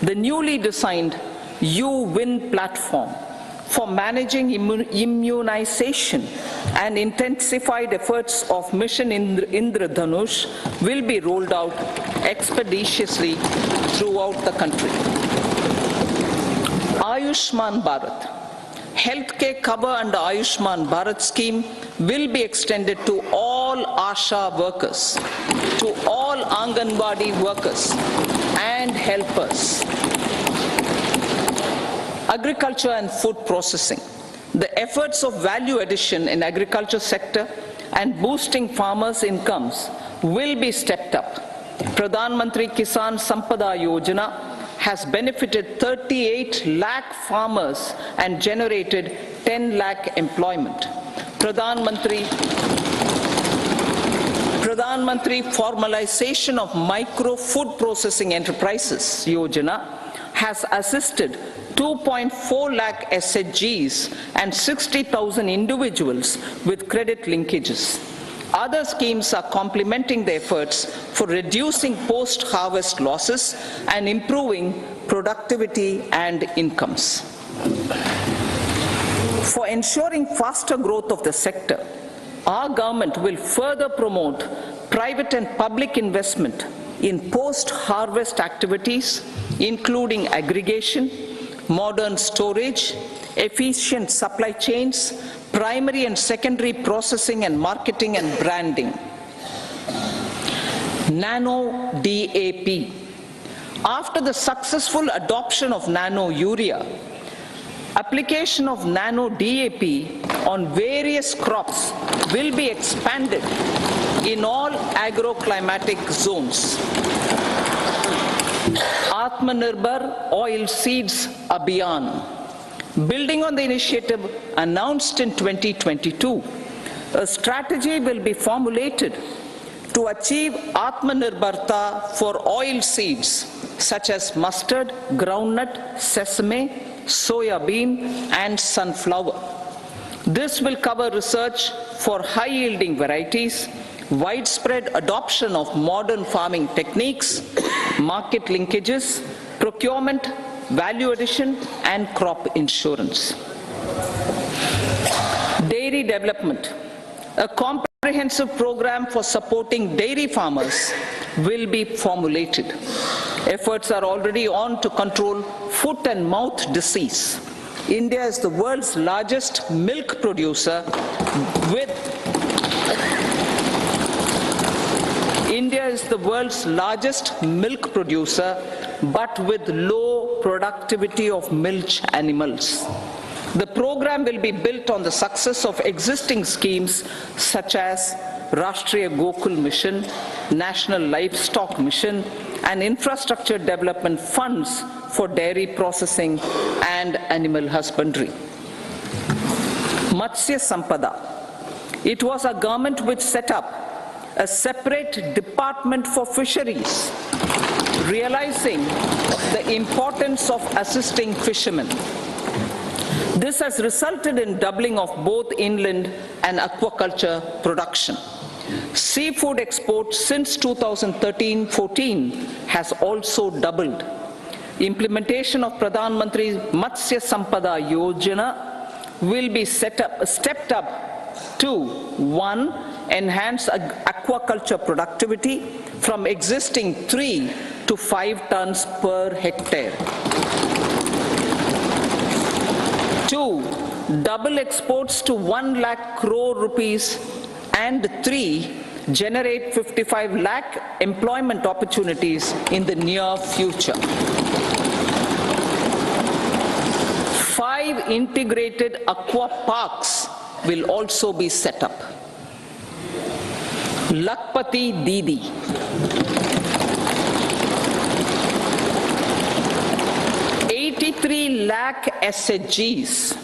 The newly designed U-Win platform for managing immunization and intensified efforts of Mission Indradhanush will be rolled out expeditiously throughout the country. Ayushman Bharat. Healthcare cover under Ayushman Bharat scheme will be extended to all ASHA workers, to all Anganwadi workers and helpers. Agriculture and food processing. The efforts of value addition in agriculture sector and boosting farmers' incomes will be stepped up. Pradhan Mantri Kisan Sampada Yojana has benefited 38 lakh farmers and generated 10 lakh employment. Pradhan Mantri formalization of micro food processing enterprises Yojana has assisted 2.4 lakh SHGs and 60,000 individuals with credit linkages. Other schemes are complementing the efforts for reducing post-harvest losses and improving productivity and incomes. For ensuring faster growth of the sector, our government will further promote private and public investment in post-harvest activities, including aggregation, modern storage, efficient supply chains, primary and secondary processing and marketing and branding. Nano DAP. After the successful adoption of nano urea, application of nano DAP on various crops will be expanded in all agroclimatic zones. Atmanirbhar Oil Seeds Abhiyan. Building on the initiative announced in 2022, a strategy will be formulated to achieve Atmanirbharta for oil seeds such as mustard, groundnut, sesame, soya bean, and sunflower. This will cover research for high-yielding varieties, widespread adoption of modern farming techniques, market linkages, procurement, value addition, and crop insurance. Dairy development. A comprehensive program for supporting dairy farmers will be formulated. Efforts are already on to control foot and mouth disease. India is the world's largest milk producer with but with low productivity of milch animals. The program will be built on the success of existing schemes such as Rashtriya Gokul Mission, National Livestock Mission, and infrastructure development funds for dairy processing and animal husbandry. Matsya Sampada. It was our government which set up a separate department for fisheries, realizing the importance of assisting fishermen. This has resulted in doubling of both inland and aquaculture production. Seafood exports since 2013-14 has also doubled. Implementation of Pradhan Mantri Matsya Sampada Yojana will be stepped up to 1. Enhance aquaculture productivity from existing 3 to 5 tons per hectare. 2. Double exports to 1 lakh crore rupees, and 3. Generate 55 lakh employment opportunities in the near future. 5 integrated aqua parks will also be set up. Lakpati Didi. 83 lakh SHGs.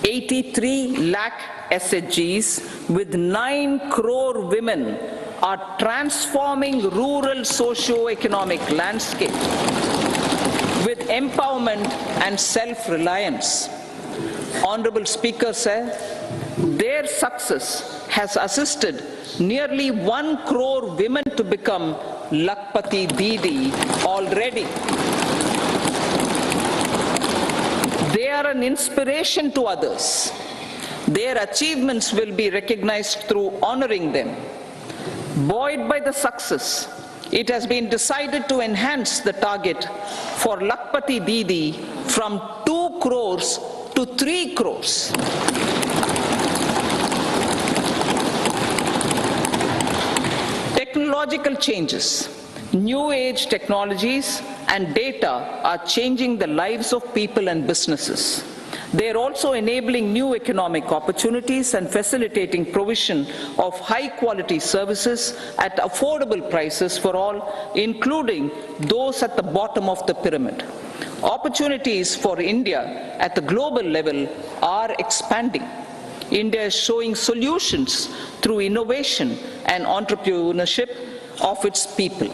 83 lakh SHGs with 9 crore women are transforming rural socio-economic landscape with empowerment and self-reliance. Honorable Speaker said, their success has assisted nearly 1 crore women to become Lakpati Didi already. They are an inspiration to others. Their achievements will be recognized through honoring them. Buoyed by the success, it has been decided to enhance the target for Lakpati Didi from 2 crores to 3 crores. Technological changes, new age technologies and data are changing the lives of people and businesses. They are also enabling new economic opportunities and facilitating provision of high quality services at affordable prices for all, including those at the bottom of the pyramid. Opportunities for India at the global level are expanding. India is showing solutions through innovation and entrepreneurship of its people.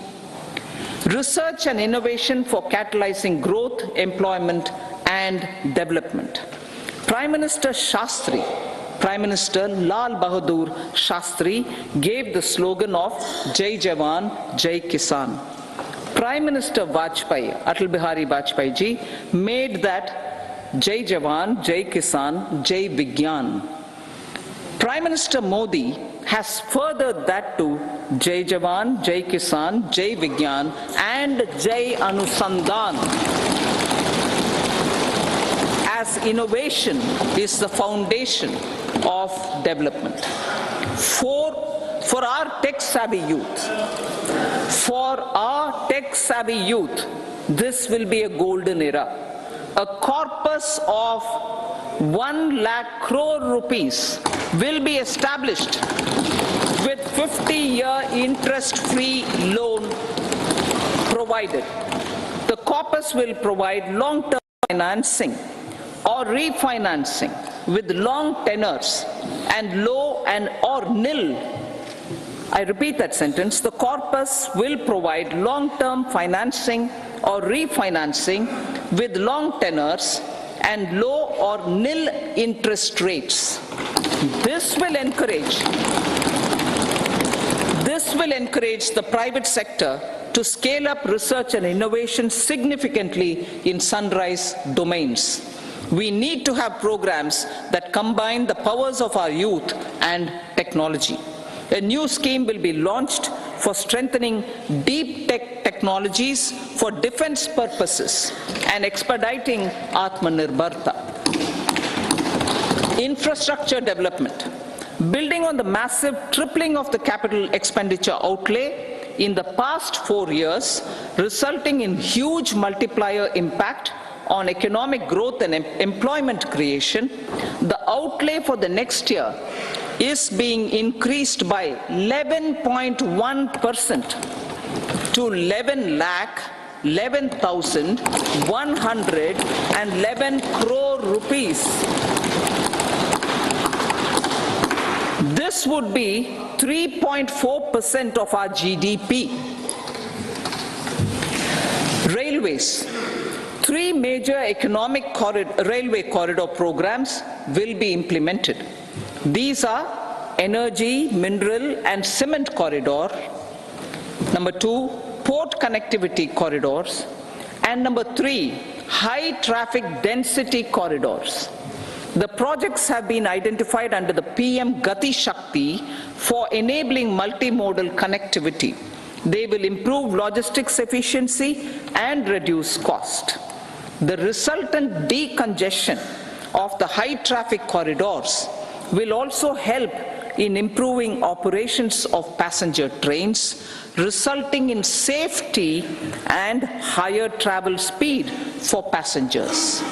Research and innovation for catalyzing growth, employment and development. Prime Minister Shastri, Prime Minister Lal Bahadur Shastri gave the slogan of Jai Jawan, Jai Kisan. Prime Minister Vajpayee, Atal Bihari Vajpayee ji, made that Jai Jawan, Jai Kisan, Jai Vigyan. Prime Minister Modi has furthered that to Jai Jawan, Jai Kisan, Jai Vigyan and Jai Anusandhan, as innovation is the foundation of development. For our tech-savvy youth, this will be a golden era. A corpus of 1 lakh crore rupees will be established with 50-year interest-free loan provided. The corpus will provide long-term financing or refinancing with long tenors and low and or nil. I repeat that sentence. The corpus will provide long-term financing or refinancing with long tenors and low or nil interest rates. This will encourage the private sector to scale up research and innovation significantly in sunrise domains. We need to have programs that combine the powers of our youth and technology. A new scheme will be launched for strengthening deep tech technologies for defense purposes and expediting Atmanirbharta. Infrastructure development. Building on the massive tripling of the capital expenditure outlay in the past 4 years, resulting in huge multiplier impact on economic growth and employment creation, the outlay for the next year is being increased by 11.1% to 11,111 crore rupees. This would be 3.4% of our GDP. Railways. 3 major economic railway corridor programs will be implemented. These are energy, mineral and cement corridor. Number 2, port connectivity corridors. And number 3, high traffic density corridors. The projects have been identified under the PM Gati Shakti for enabling multimodal connectivity. They will improve logistics efficiency and reduce cost. The resultant decongestion of the high traffic corridors will also help in improving operations of passenger trains, resulting in safety and higher travel speed for passengers.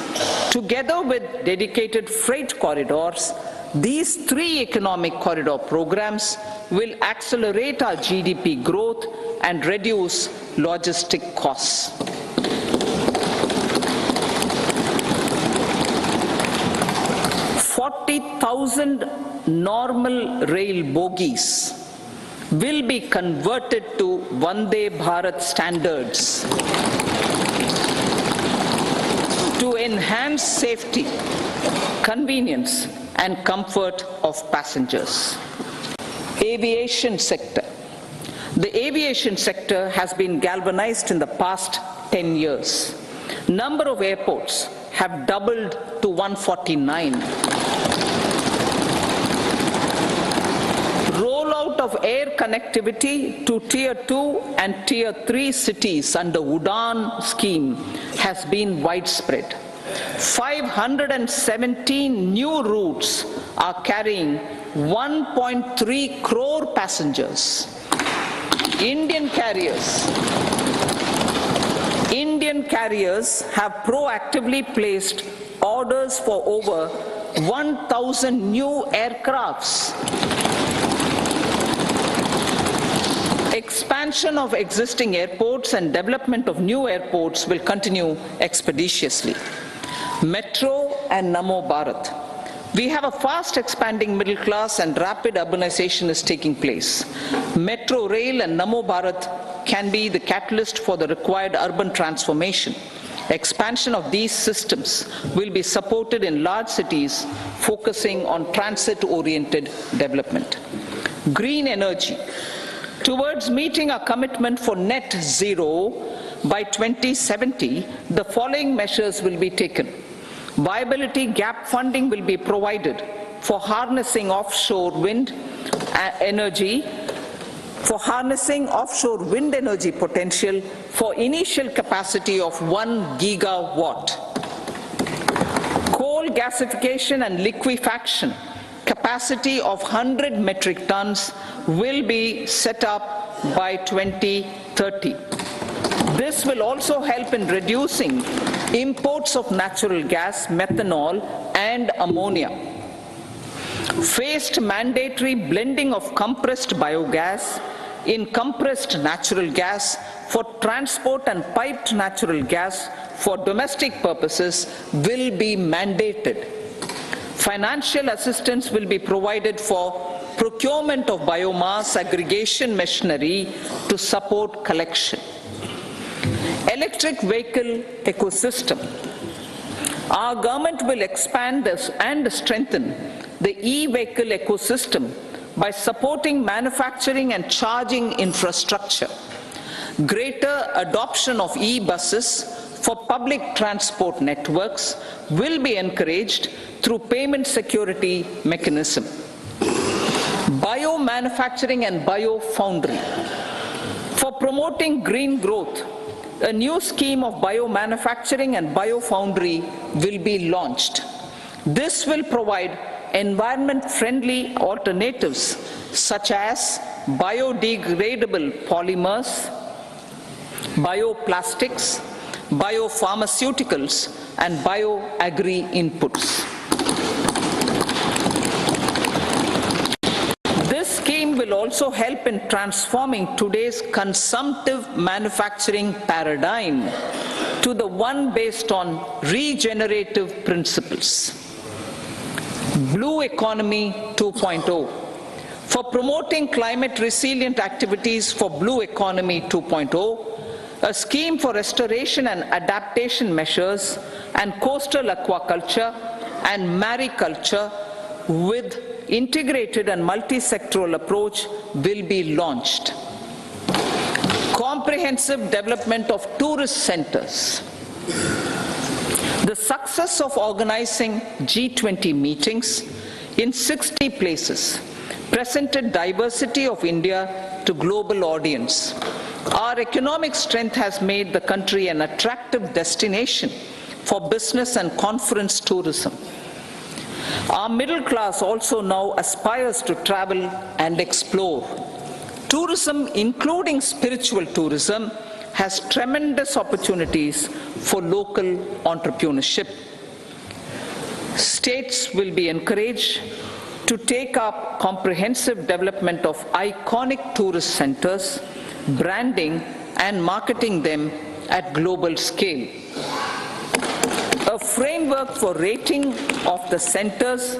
Together with dedicated freight corridors, these 3 economic corridor programs will accelerate our GDP growth and reduce logistic costs. 40,000 normal rail bogies will be converted to Vande Bharat standards to enhance safety, convenience and comfort of passengers. Aviation sector. The aviation sector has been galvanized in the past 10 years. Number of airports have doubled to 149. Rollout of air connectivity to Tier 2 and Tier 3 cities under UDAN scheme has been widespread. 517 new routes are carrying 1.3 crore passengers. Indian carriers have proactively placed orders for over 1,000 new aircrafts. Expansion of existing airports and development of new airports will continue expeditiously. Metro and Namo Bharat. We have a fast expanding middle class and rapid urbanization is taking place. Metro rail and Namo Bharat can be the catalyst for the required urban transformation. Expansion of these systems will be supported in large cities, focusing on transit-oriented development. Green energy. Towards meeting our commitment for net zero by 2070, the following measures will be taken. Viability gap funding will be provided for harnessing offshore wind energy potential for initial capacity of 1 gigawatt. Coal gasification and liquefaction capacity of 100 metric tons will be set up by 2030. This will also help in reducing imports of natural gas, methanol, and ammonia. Phased mandatory blending of compressed biogas in compressed natural gas for transport and piped natural gas for domestic purposes will be mandated. Financial assistance will be provided for procurement of biomass aggregation machinery to support collection. Electric vehicle ecosystem. Our government will expand this and strengthen the e-vehicle ecosystem by supporting manufacturing and charging infrastructure. Greater adoption of e-buses for public transport networks will be encouraged through payment security mechanism. Biomanufacturing and biofoundry. For promoting green growth, a new scheme of biomanufacturing and biofoundry will be launched. This will provide environment-friendly alternatives such as biodegradable polymers, bioplastics, biopharmaceuticals, and bioagri inputs. This scheme will also help in transforming today's consumptive manufacturing paradigm to the one based on regenerative principles. Blue Economy 2.0. For promoting climate resilient activities for Blue Economy 2.0, a scheme for restoration and adaptation measures and coastal aquaculture and mariculture with integrated and multi-sectoral approach will be launched. Comprehensive development of tourist centers. The success of organizing G20 meetings in 60 places presented diversity of India to global audience. Our economic strength has made the country an attractive destination for business and conference tourism. Our middle class also now aspires to travel and explore. Tourism, including spiritual tourism, has tremendous opportunities for local entrepreneurship. States will be encouraged to take up comprehensive development of iconic tourist centers, branding and marketing them at global scale. A framework for rating of the centers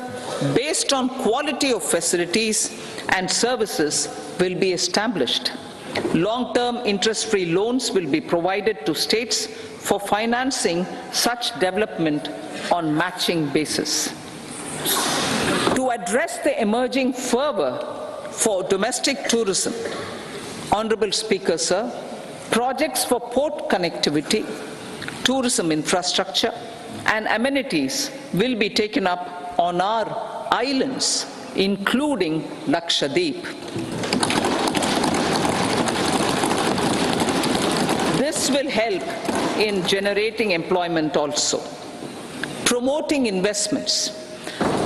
based on quality of facilities and services will be established. Long-term interest-free loans will be provided to states for financing such development on matching basis. To address the emerging fervor for domestic tourism, Honorable Speaker, sir, projects for port connectivity, tourism infrastructure, and amenities will be taken up on our islands, including Lakshadweep. This will help in generating employment also. Promoting investments.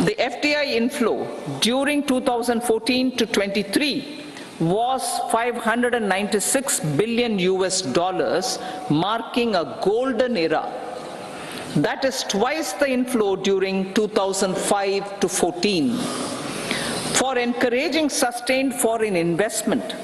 The FDI inflow during 2014 to 23 was $596 billion, marking a golden era. That is twice the inflow during 2005 to 14. For encouraging sustained foreign investment,